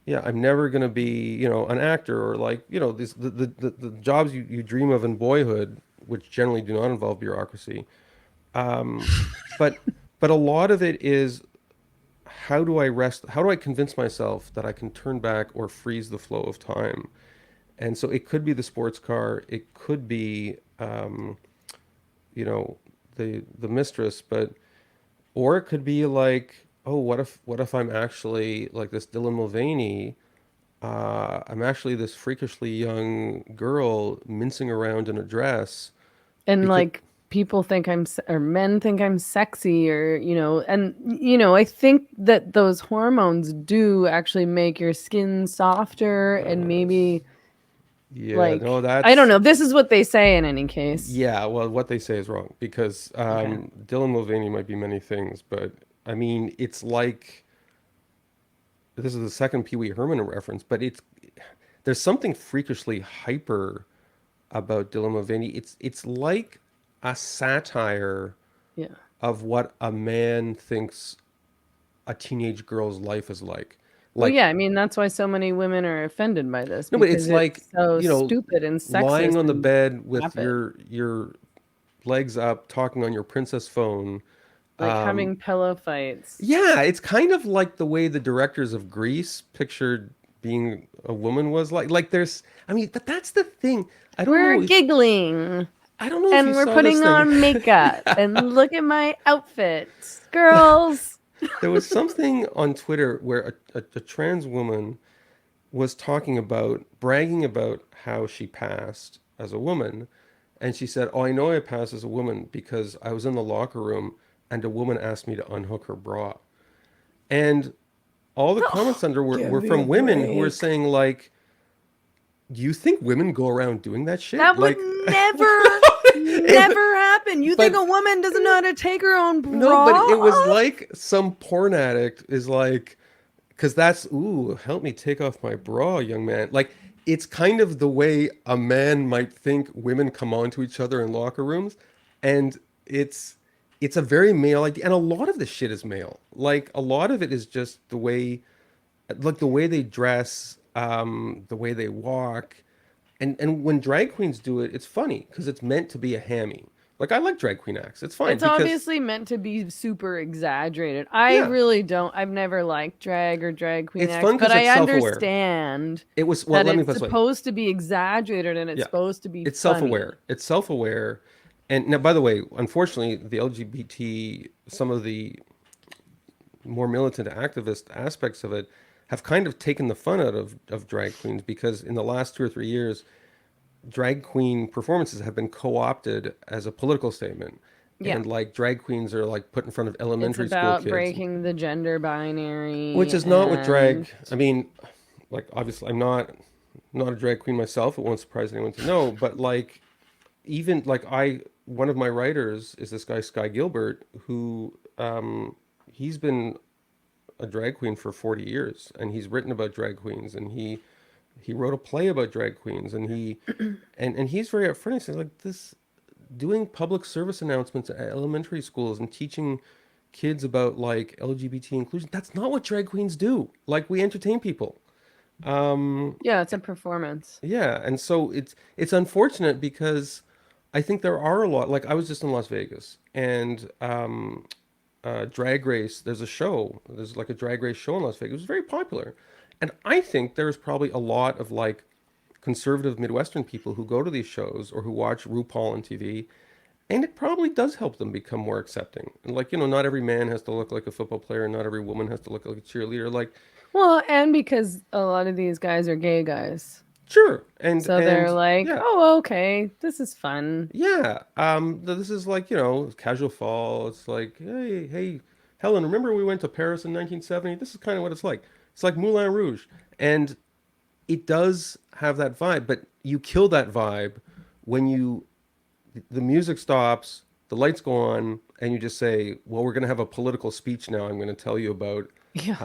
yeah, I'm never going to be, an actor or like, the jobs you dream of in boyhood, which generally do not involve bureaucracy. Um, but but a lot of it is how do I convince myself that I can turn back or freeze the flow of time? And so it could be the sports car, it could be you know, the mistress, but or it could be like, oh, what if I'm actually like this Dylan Mulvaney. I'm actually this freakishly young girl mincing around in a dress And because like people think or men think I'm sexy or, and I think that those hormones do actually make your skin softer and uh, maybe yeah, no, like I don't that's know. This is what they say in any case. yeah. Well, what they say is wrong because Okay. Dylan Mulvaney might be many things, but I mean, it's like this is the second Pee Wee Herman reference, but there's something freakishly hyper about Dylan Mulvaney. It's like a satire Yeah. of what a man thinks a teenage girl's life is like. Well, Like yeah, I mean that's why so many women are offended by this no, but because it's like it's so you know, stupid and lying sexist on the and bed with vapid. your legs up, talking on your princess phone. Like Um, having pillow fights. yeah, it's kind of like the way the directors of Grease pictured being a woman was like. Like there's, I mean, but that's the thing. I don't We're know if giggling I don't know if you and we're saw this putting thing. on makeup and look at my outfit. Girls. There was something on Twitter where a trans woman was talking about bragging about how she passed as a woman, and she said, "Oh, I know I passed as a woman because I was in the locker room and a woman asked me to unhook her bra." And all the Oh, comments under give were me a from women who were break. saying like, "Do you think women go around doing that shit?" That would Like, never, it, never happen. You think but a woman doesn't know how to take her own no, but bra it was off? like some porn addict is like, because that's, ooh, help me take off my bra, young man. Like, it's kind of the way a man might think women come on to each other in locker rooms. And it's it's a very male idea. And a lot of the shit is male. Like, a lot of it is just the way they dress, the way they walk. And when drag queens do it, it's funny because it's meant to be a hammy. Like I like drag queen acts. It's fine It's because obviously meant to be super exaggerated. I yeah, really don't. I've never liked drag or drag queen it's acts, fun but because it's I self-aware. understand It was well. that Let me it's put it this way. supposed to be exaggerated and it's Yeah, supposed to be it's funny. self-aware. It's self-aware. And now, by the way, unfortunately, the LGBT, some of the more militant activist aspects of it have kind of taken the fun out of drag queens because in the last 2 or 3 years, drag queen performances have been co-opted as a political statement. Yeah. And like drag queens are like put in front of It's elementary school about kids, breaking the gender which binary is not what and drag. I mean, like obviously, I'm not a drag queen myself. It won't surprise anyone to know, but like even like I one of my writers is this guy Sky Gilbert who he's been a drag queen for 40 years and he's written about drag queens and he wrote a play about drag queens and and he's very upfront. He says like this doing public service announcements at elementary schools and teaching kids about like LGBT inclusion. That's not what drag queens do. Like we entertain people. Um, yeah, it's a performance. yeah, and so it's unfortunate because I think there are a lot. Like I was just in Las Vegas and Drag Race. There's a show. There's like a Drag Race show in Las Vegas. It was very popular, and I think there's probably a lot of like conservative Midwestern people who go to these shows or who watch RuPaul on TV, and it probably does help them become more accepting. And like, not every man has to look like a football player, and not every woman has to look like a cheerleader. Like, Well, and because a lot of these guys are gay guys. sure, So they're and like, yeah, "Oh, okay, this is fun." yeah. This is like, casual fall. It's like, hey, Helen, remember we went to Paris in 1970? This is kind of what it's like. It's like Moulin Rouge, and it does have that vibe, but you kill that vibe when the music stops, the lights go on, and you just say, "Well, we're going to have a political speech now. I'm going to tell you about, Yeah.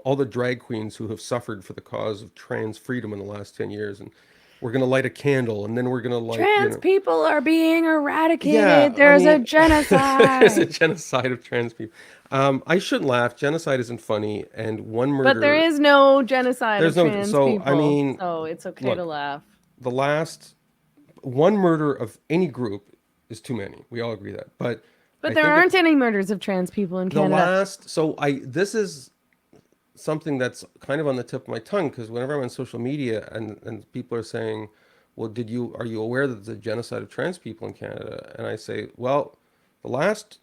all the drag queens who have suffered for the cause of trans freedom in the last 10 years, and we're going to light a candle, and then we're going to light, Trans people are being yeah. eradicated. I There's a mean, there's a genocide. genocide of trans people. I shouldn't laugh. Genocide isn't funny, and one But there murder. is no genocide of There's no. trans So I people. mean, So it's okay to look, laugh. the last one murder of any group is too many. We all agree that. But But I there think aren't any murders of trans people in the Canada. last, so I, this is something that's kind of on the tip of my tongue because whenever I'm on social media and people are saying, well, are you aware that there's a genocide of trans people in Canada? And I say, well, the last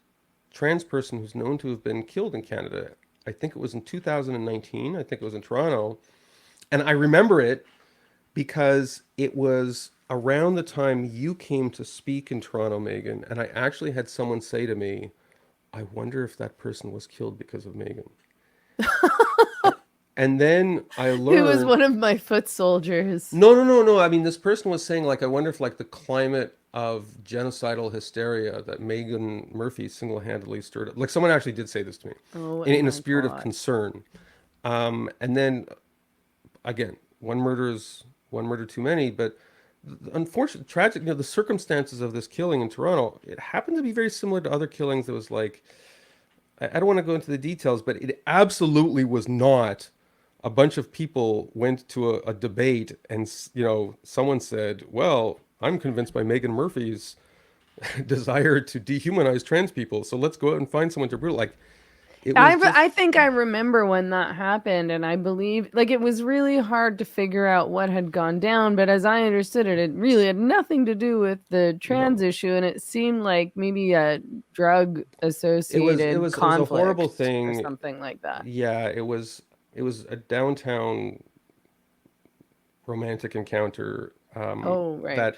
trans person who's known to have been killed in Canada, I think it was in 2019. I think it was in Toronto. And I remember it because it was around the time you came to speak in Toronto, Megan, and I actually had someone say to me, I wonder if that person was killed because of Megan. And then I Who was learned, one of my foot soldiers. no, no, no, no. I mean, this person was saying, like, I wonder if, like, the climate of genocidal hysteria that Megan Murphy single-handedly stirred up. Like, someone actually did say this to me Oh in a my spirit of god. concern. And then again, one murder too many, but unfortunately, tragic, the circumstances of this killing in Toronto, it happened to be very similar to other killings. It was like, I don't want to go into the details, but it absolutely was not a bunch of people went to a debate and, someone said, well, I'm convinced by Megan Murphy's desire to dehumanize trans people. So let's go out and find someone to brutal. Like, it was I just, think I remember when that happened, and I believe like it was really hard to figure out what had gone down. But as I understood it, it really had nothing to do with the trans no. issue, and it seemed like maybe a drug associated It was a horrible conflict or thing. something like that. Yeah, it was a downtown romantic encounter Oh, right. that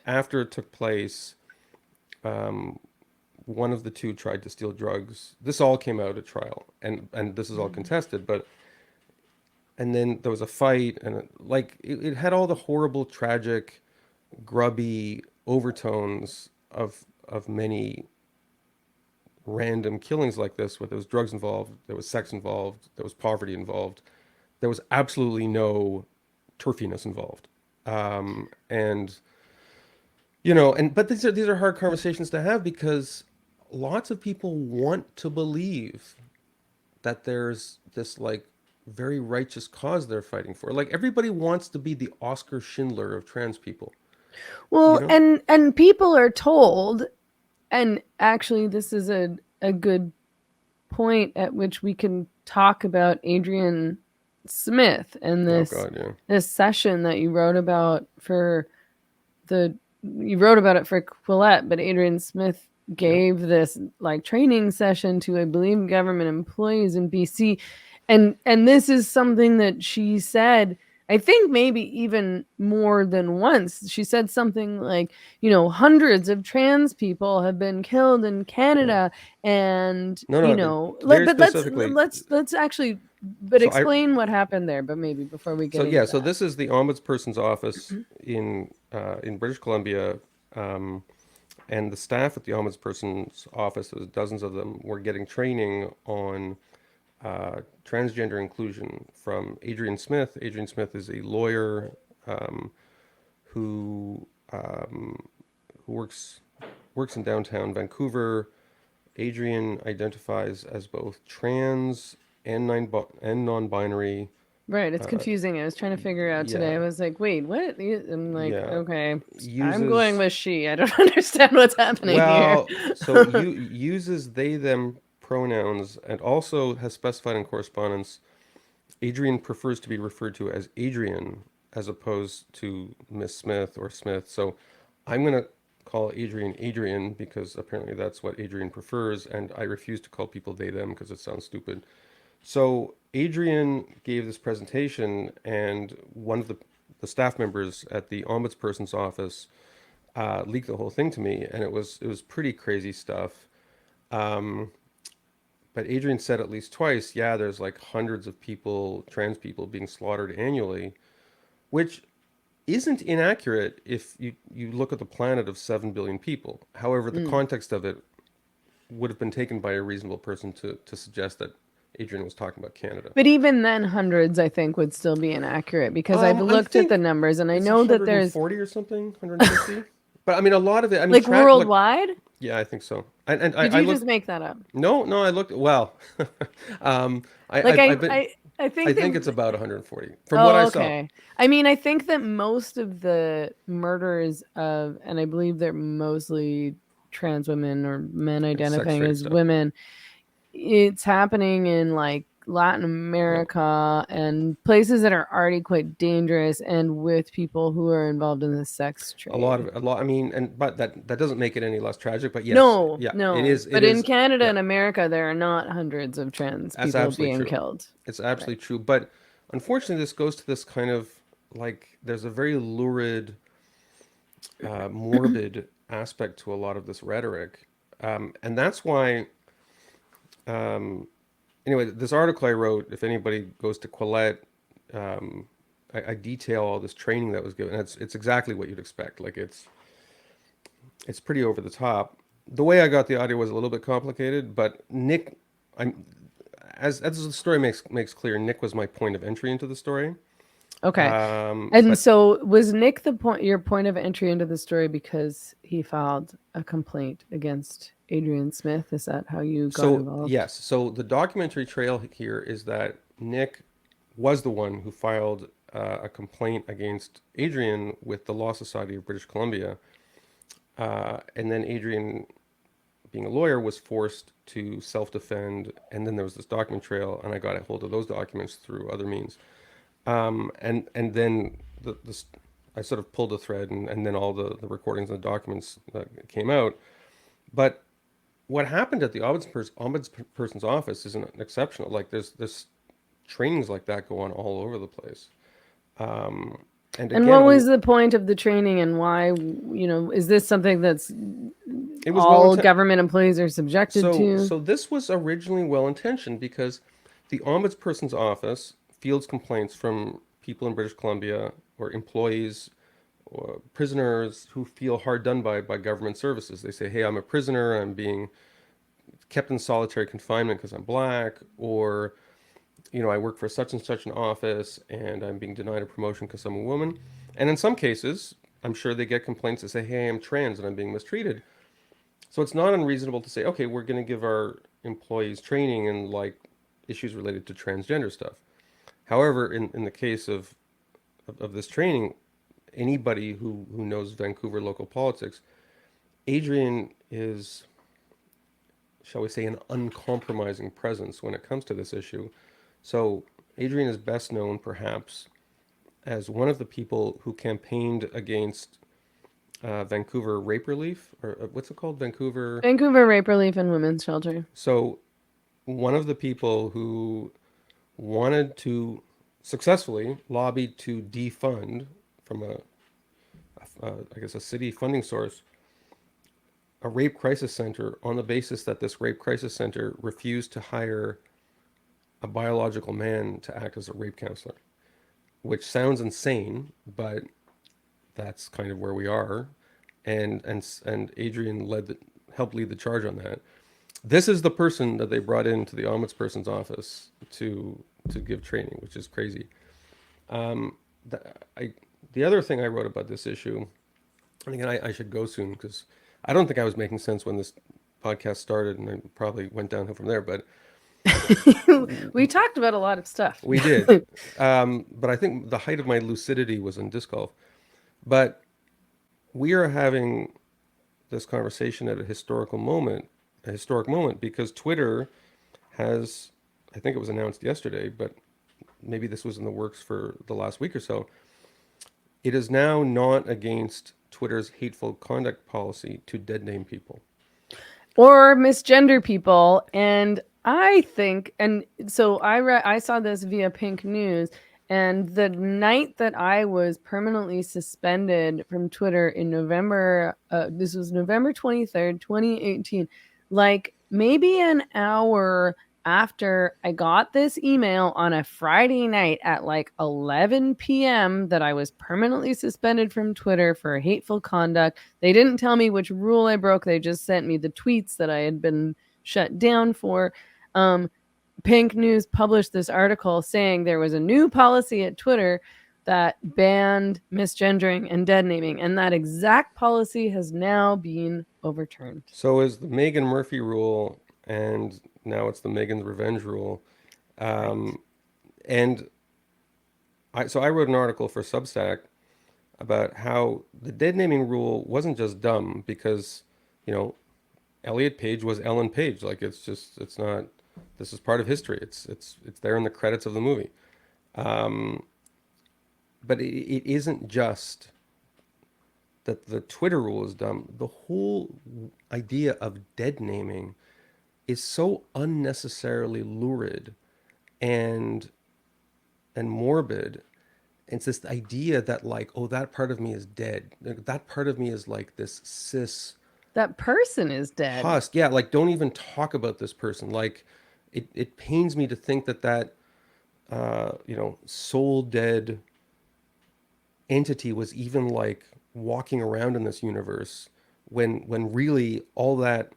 after it took place, um, one of the two tried to steal drugs. This all came out at trial, and this is all Mm. contested. But and then there was a fight, and it had all the horrible, tragic, grubby overtones of many random killings like this, where there was drugs involved, there was sex involved, there was poverty involved. There was absolutely no turfiness involved. And but these are hard conversations to have because lots of people want to believe that there's this like very righteous cause they're fighting for. Like everybody wants to be the Oscar Schindler of trans people. you Well, know? and people are told, and actually this is a good point at which we can talk about Adrian Smith and Oh this God, yeah, this session that the you wrote about it for Quillette, but Adrian Smith yep, gave this like training session to, I believe, government employees in BC, and this is something that she said. I think maybe even more than once. She said something like, hundreds of trans people have been killed in yeah. Canada, and No, no, very but let's specifically. let's actually, but So I, explain what happened there. But maybe before we so get yeah, into so that. this is the ombudsperson's office in British Columbia, and the staff at the ombudsperson's office, there's dozens of them, were getting training on transgender inclusion from Adrian Smith. Adrian Smith is a lawyer um, who who works in downtown Vancouver. Adrian identifies as both trans and non-binary. Right, it's confusing. I was trying to figure out today. Yeah, I was like, "Wait, what?" I'm like, yeah. "Okay, I'm going Uses with she. I don't understand what's happening here." so you uses they them pronouns and also has specified in correspondence Adrian prefers to be referred to as Adrian as opposed to Miss Smith or Smith. So I'm going to call Adrian Adrian because apparently that's what Adrian prefers, and I refuse to call people they them because it sounds stupid. So Adrian gave this presentation, and one of the staff members at the ombudsperson's office leaked the whole thing to me, and it was pretty crazy stuff. Um, but Adrian said at least twice, yeah, there's like hundreds of people, trans people, being slaughtered annually, which isn't inaccurate if you look at the planet of 7 billion people. However, the Mm. context of it would have been taken by a reasonable person to suggest that Adrian was talking about Canada. But even then, hundreds, I think, would still be inaccurate because I've I looked at the think numbers and I it's know that there's 140 or something, 150. But I mean, a lot of it. I mean, like look, worldwide. yeah, I think so. And Did I you just looked. make that up? No, no, I looked. Well, um, Like I've been. I I think think it's that. about 140 from what I Oh, saw. okay. I mean, I think that most of the murders of, and I believe they're mostly trans women or men And sex identifying trade as stuff. women, it's happening in like Latin Yeah. America and places that are already quite dangerous and with people who are involved in the sex A lot trade. of it, a lot. I mean, and but that doesn't make it any less tragic. But yes, No, yeah, it no. is. It But in is. Canada Yeah, and America, there are not hundreds of trans that's people absolutely being true. killed. It's Right. absolutely true. But unfortunately, this goes to this kind of like there's a very lurid, morbid aspect to a lot of this rhetoric, and that's why. Anyway, this article I wrote, if anybody goes to Quillette, I detail all this training that was given. It's exactly what you'd expect. Like it's pretty over the top. The way I got the audio was a little bit complicated, but Nick, I'm as the story makes clear, Nick was my point of entry into the story. Okay. And But so was Nick your point of entry into the story because he filed a complaint against Adrian Smith? Is that how you got so involved? yes, so the documentary trail here is that Nick was the one who filed a complaint against Adrian with the Law Society of British Columbia, and then Adrian, being a lawyer, was forced to self-defend, and then there was this document trail, and I got a hold of those documents through other means. And then this, I sort of pulled a thread, and then all the recordings and the documents came out. But what happened at the ombudsperson's office isn't exceptional. Like there's trainings like that go on all over the place. And And again, what was the point of the training and why, is this something that's it was well all intended. government employees are subjected to? So this was originally well intentioned because the ombudsperson's office fields complaints from people in British Columbia or employees or prisoners who feel hard done by government services. They say, "Hey, I'm a prisoner. I'm being kept in solitary confinement because I'm black," or I work for such and such an office and I'm being denied a promotion because I'm a woman. And in some cases, I'm sure they get complaints that say, "Hey, I'm trans and I'm being mistreated." So it's not unreasonable to say, okay, we're going to give our employees training in like issues related to transgender stuff. However, in the case of this training, anybody who knows Vancouver local politics, Adrian is, shall we say, an uncompromising presence when it comes to this issue. So Adrian is best known, perhaps, as one of the people who campaigned against Vancouver rape relief, or what's it called? Vancouver. Vancouver Rape Relief and Women's Shelter. So one of the people who wanted to successfully lobby to defund from I guess, a city funding source, a rape crisis center on the basis that this rape crisis center refused to hire a biological man to act as a rape counselor, which sounds insane, but that's kind of where we are. And Adrian helped lead the charge on that. This is the person that they brought into the ombudsperson's office to give training, which is crazy. Um, the, I the other thing I wrote about this issue, and again, I should go soon because I don't think I was making sense when this podcast started, and I probably went downhill from there. But We talked about a lot of stuff. we did. But I think the height of my lucidity was in disc golf. But we are having this conversation at a historic moment, because Twitter has, I think it was announced yesterday, but maybe this was in the works for the last week or so. It is now not against Twitter's hateful conduct policy to dead name people. Or misgender people. And I think, and so I saw this via Pink News, and the night that I was permanently suspended from Twitter in November, this was November 23rd, 2018, like maybe an hour after I got this email on a Friday night at like 11 p.m. that I was permanently suspended from Twitter for hateful conduct. They didn't tell me which rule I broke. They just sent me the tweets that I had been shut down for. Pink News published this article saying there was a new policy at Twitter that banned misgendering and dead naming, and that exact policy has now been overturned. So is the Megan Murphy rule, and now it's the Megan's Revenge rule. Right. And I wrote an article for Substack about how the dead naming rule wasn't just dumb because, you know, Elliot Page was Ellen Page. Like it's not. This is part of history. It's there in the credits of the movie. Um, but it isn't just that the Twitter rule is dumb. The whole idea of dead naming is so unnecessarily lurid and morbid. It's this idea that, like, oh, that part of me is dead. That part of me is like this cis That person is dead. husk. Yeah, like, don't even talk about this person. Like, it pains me to think that soul dead entity was even like walking around in this universe when really all that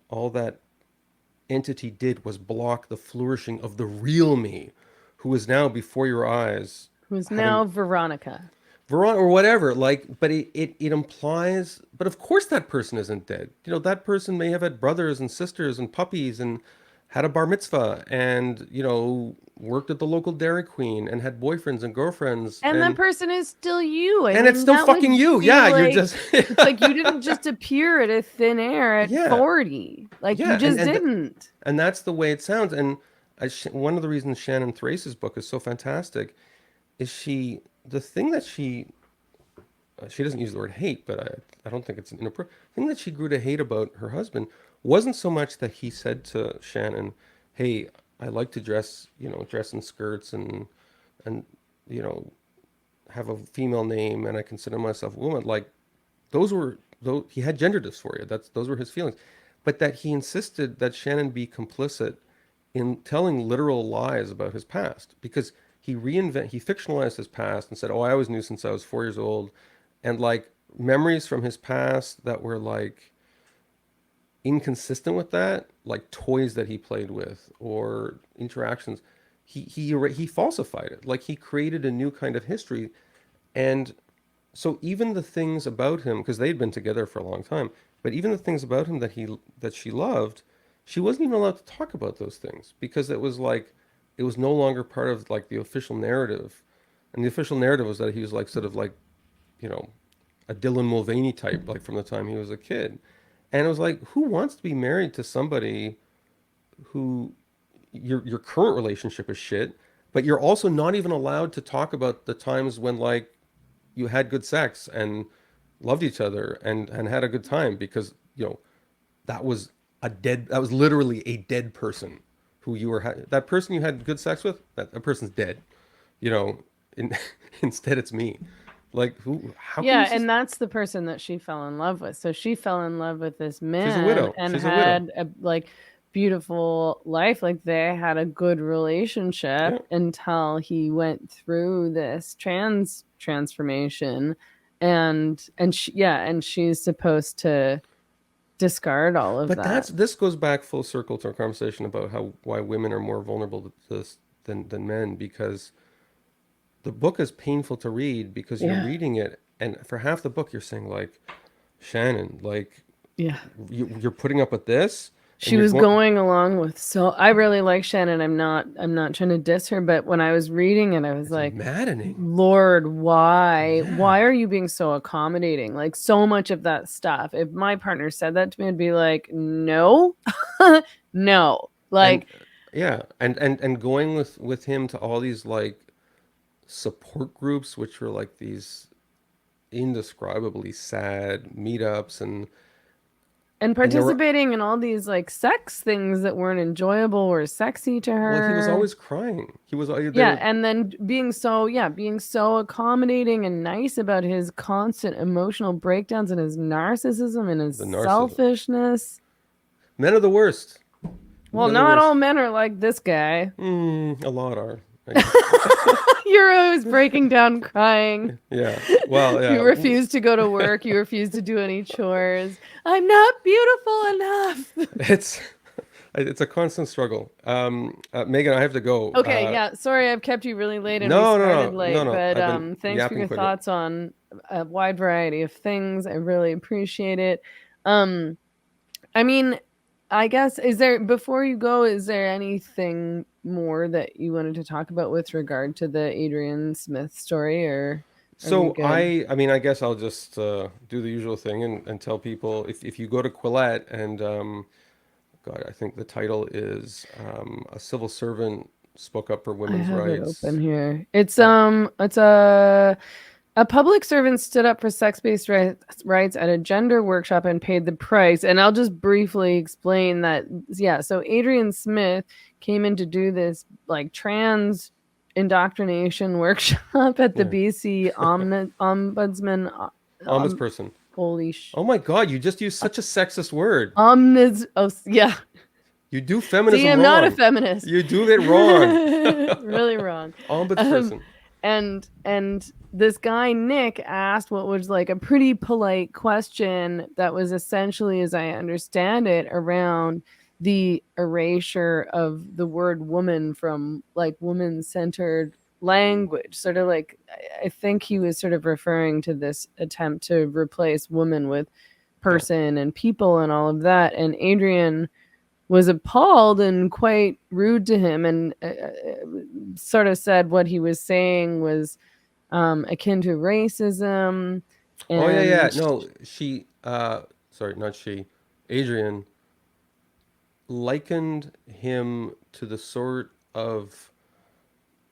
entity did was block the flourishing of the real me, who is now before your eyes, Who's having now Veronica. Veron or whatever. Like, but it implies, but of course that person isn't dead. You know, that person may have had brothers and sisters and puppies and had a bar mitzvah and, worked at the local Dairy Queen and had boyfriends and girlfriends, And that person is still you. I and it's mean, still that would fucking you. be Yeah, you're like, just it's like you didn't just appear out of thin air at yeah, 40. Like, you yeah, just didn't. and that's the way it sounds. And one of the reasons Shannon Thrace's book is so fantastic is the thing that she doesn't use the word hate, but I don't think it's an inappropriate thing that she grew to hate about her husband wasn't so much that he said to Shannon, "Hey, I like to dress in skirts and you know, have a female name, and I consider myself a woman." Like, those he had gender dysphoria. Those were his feelings, but that he insisted that Shannon be complicit in telling literal lies about his past, because he fictionalized his past and said, "Oh, I always knew since I was 4 years old," and like memories from his past that were like inconsistent with that, like toys that he played with or interactions. He falsified it. Like, he created a new kind of history. And so even the things about him, because they'd been together for a long time, but even the things about him that she loved, she wasn't even allowed to talk about those things, because it was no longer part of like the official narrative. And the official narrative was that he was like sort of like, you know, a Dylan Mulvaney type, like from the time he was a kid. And it was like, who wants to be married to somebody who your current relationship is shit, but you're also not even allowed to talk about the times when like you had good sex and loved each other and had a good time because, that was that was literally a dead person who you were that person you had good sex with, that person's dead, you know, in, instead it's me. Like how can Yeah, you and that's the person that she fell in love with. So she fell in love with this she's a man widow. and She's a widow. had a like beautiful life. Like they had a good Yeah. relationship until he went through this transformation and she, yeah, and she's supposed to discard all of But that. this goes back full circle to our conversation about how why women are more vulnerable to this than men, because the book is painful to read because you're Yeah. reading it and for half the book you're saying like, Shannon, like Yeah. you're putting up with this and She you're was going. going along with, so I really like Shannon. I'm not trying to diss her, but when I was reading it, I was It's like, maddening. Lord, why? Yeah. Why are you being so accommodating? Like so much of that stuff. If my partner said that to me, I'd be like, no, no. And Like, yeah, and going with him to all these like support groups, which were like these indescribably sad meetups, and and there were, participating in all these like sex things that weren't enjoyable or sexy to well, he was her. always crying. He was they Yeah, were and then being so accommodating and nice about his constant emotional breakdowns and his narcissism and his the narcissism. selfishness. Men are the worst. Well, Men are the not all worst. men are like this guy. A lot are, I guess. You're always breaking down crying. Yeah. Well, You yeah. refuse to go to work. You refuse to do any chores. I'm not beautiful enough. It's it's a constant struggle. Megan, I have to go. Okay, yeah. Sorry, I've kept you really late and we No, no, started no, no, late, no. but I've been thanks for yapping your quite a bit. thoughts on a wide variety of things. I really appreciate it. Um, I mean, I guess is there before you go, is there anything more that you wanted to talk about with regard to the Adrian Smith story, or are we So good? I mean, I guess I'll just do the usual thing and tell people if you go to Quillette and God, I think the title is a civil servant spoke up for I women's have it open rights. here. It's Uh, it's a public servant stood up for sex-based rights at a gender workshop and paid the price. And I'll just briefly explain that. Yeah, so Adrian Smith came in to do this like trans indoctrination workshop at the yeah, BC Ombudsman. Um, ombudsperson. holy Oh my God, you just used such a sexist word. omnids. Oh yeah. You do See, feminism I'm not a wrong. feminist. You do it wrong. Really wrong. Um, Ombudsperson. and this guy Nick asked what was like a pretty polite question that was essentially, as I understand it, around the erasure of the word woman from like woman centered language. Sort of like I think he was sort of referring to this attempt to replace woman with Yeah. person and people and all of that. And Adrian was appalled and quite rude to him and sort of said what he was saying was akin to racism. Oh yeah, yeah. And No, sorry, not she. Adrian likened him to the sort of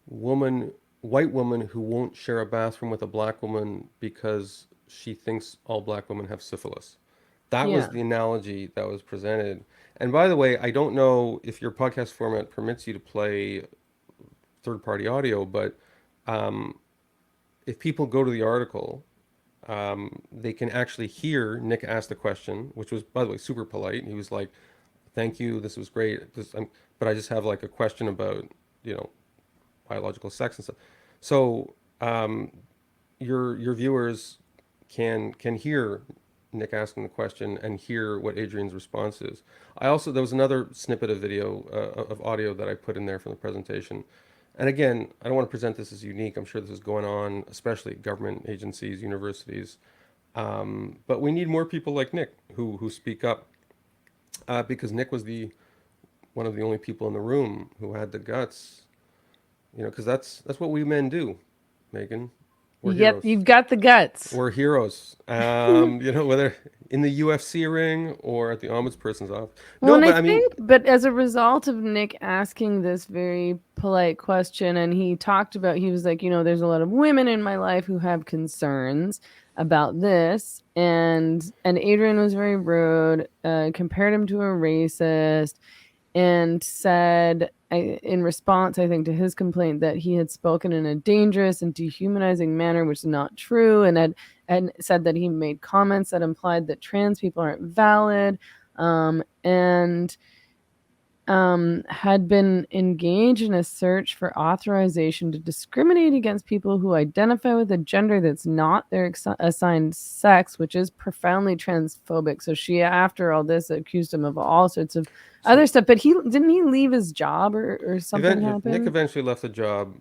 woman, white woman who won't share a bathroom with a black woman because she thinks all black women have syphilis. That was yeah, the analogy that was presented. And by the way, I don't know if your podcast format permits you to play third-party audio, but um, if people go to the article, they can actually hear Nick ask the question, which was, by the way, super polite. He was like, "Thank you, this was great. But I just have like a question about, you know, biological sex and stuff." So your viewers can hear Nick asking the question and hear what Adrian's response is. I also there was another snippet of video of audio that I put in there from the presentation. And again, I don't want to present this as unique. I'm sure this is going on, especially government agencies, universities. But we need more people like Nick who speak up because Nick was the one of the only people in the room who had the guts, because that's what we men do, Megan. we're heroes. You've got the guts. We're heroes. Whether in the UFC ring or at the ombudsperson's office. Well, No, and I but I mean, think, but as a result of Nick asking this very polite question, and he talked about, he was like, there's a lot of women in my life who have concerns about this, and Adrian was very rude, compared him to a racist, and said, in response, I think, to his complaint that he had spoken in a dangerous and dehumanizing manner, which is not true, and said that he made comments that implied that trans people aren't valid, and had been engaged in a search for authorization to discriminate against people who identify with a gender that's not their assigned sex, which is profoundly transphobic. So she, after all this, accused him of all sorts of other so stuff. But he didn't he leave his job, or something Nick happened? eventually left the job.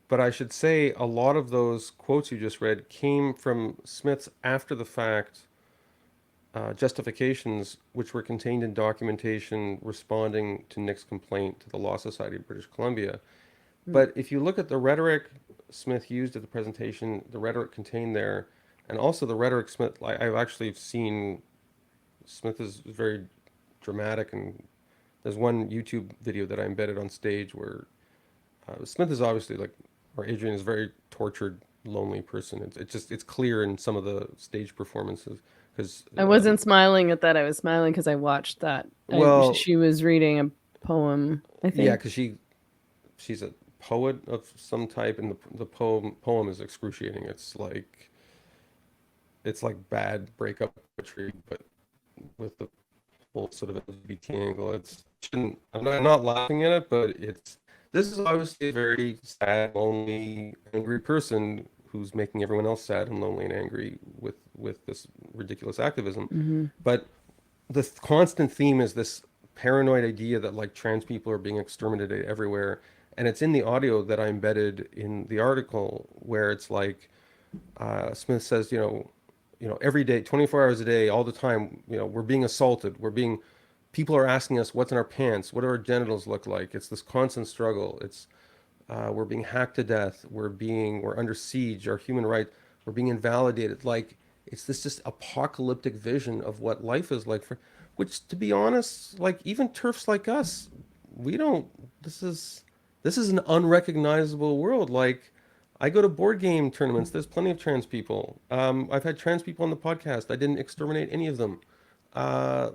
But I should say a lot of those quotes you just read came from Smith's after the fact justifications, which were contained in documentation responding to Nick's complaint to the Law Society of British Columbia. Mm. But if you look at the rhetoric Smith used at the presentation, the rhetoric contained there, and also the rhetoric Smith, I've actually seen Smith is very dramatic, and there's one YouTube video that I embedded on stage where Smith is obviously like, or Adrian is a very tortured, lonely person. It's clear in some of the stage performances because I wasn't smiling at that. I was smiling because I watched that. well, She was reading a poem, I yeah, think. because she's a poet of some type, and the poem is excruciating. It's like bad breakup poetry, but with the whole sort of LGBT angle. I'm not laughing at it, but this is obviously a very sad, lonely, angry person who's making everyone else sad and lonely and angry with this ridiculous activism. Hmm. But the constant theme is this paranoid idea that like trans people are being exterminated everywhere, and it's in the audio that I embedded in the article where it's like Smith says, every day, 24 hours a day, all the time, we're being assaulted. People are asking us what's in our pants, what do our genitals look like. It's this constant struggle. We're being hacked to death. We're under siege. Our human rights, we're being invalidated. Like it's this just apocalyptic vision of what life is like which to be honest, like even turfs like us, we don't, this is an unrecognizable world. Like I go to board game tournaments. There's plenty of trans people. I've had trans people on the podcast. I didn't exterminate any of them.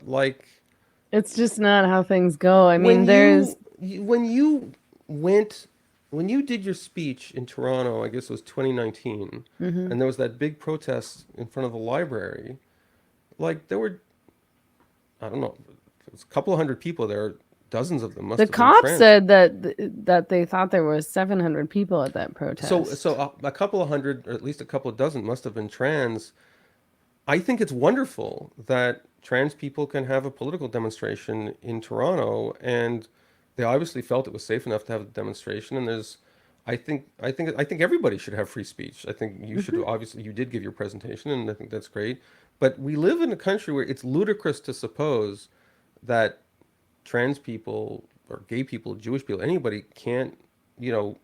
Like It's just not how things go. I when mean, there's. when you went when you did your speech in Toronto, I guess it was 2019, Mhm. and there was that big protest in front of the library. Like there were, I don't know, it was a couple of hundred people there. Dozens of them must The have been cops trans. said that they thought there was 700 people at that So protest. so a couple of hundred, or at least a couple of dozen, must have been trans. I think it's wonderful that trans people can have a political demonstration in Toronto, and they obviously felt it was safe enough to have the demonstration. And I think everybody should have free speech. I think you should Mhm. obviously you did give your presentation, and I think that's great. But we live in a country where it's ludicrous to suppose that trans people or gay people, Jewish people, anybody can't, you know,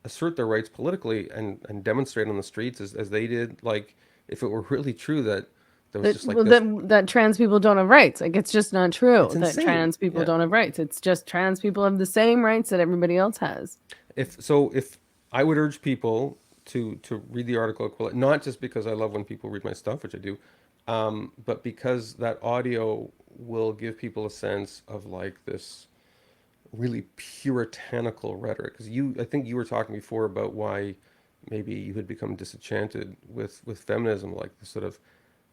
assert their rights politically and demonstrate on the streets as they did. Like if it were really true that there was That, just like well, this, that trans people don't have rights. Like, it's just not true it's that insane. trans people Yeah. don't have rights. It's just trans people have the same rights that everybody else has. If I would urge people to read the article, not just because I love when people read my stuff, which I do, but because that audio will give people a sense of like this really puritanical rhetoric. Because I think you were talking before about why maybe you had become disenchanted with feminism, like the sort of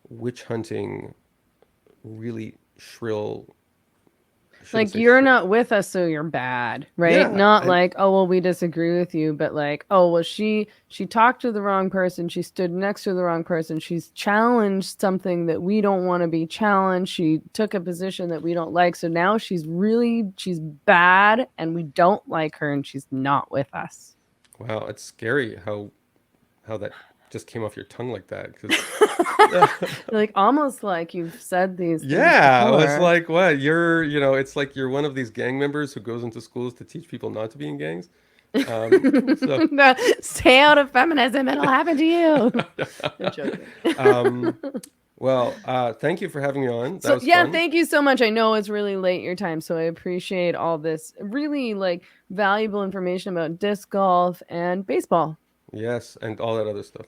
witch hunting, really shrill. I shouldn't Like, say you're shrill. not with us, so you're bad, right? Yeah, Not and like, oh, well, we disagree with you, but like, oh, well, she talked to the wrong person, she stood next to the wrong person, she's challenged something that we don't want to be challenged, she took a position that we don't like, so now she's bad, and we don't like her, and she's not with us. wow, it's scary how that just came off your tongue like that. Because Like, almost like you've said these things yeah, it was before. like what it's like you're one of these gang members who goes into schools to teach people not to be in gangs. So, No, stay out of feminism. It'll happen to you. I'm joking. um, well, thank you for having me on. That So was yeah, fun. thank you so much. I know it's really late your time, so I appreciate all this really like valuable information about disc golf and baseball. Yes, and all that other stuff.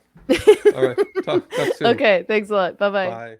All right. Talk soon. Okay, thanks a lot. Bye bye. Bye.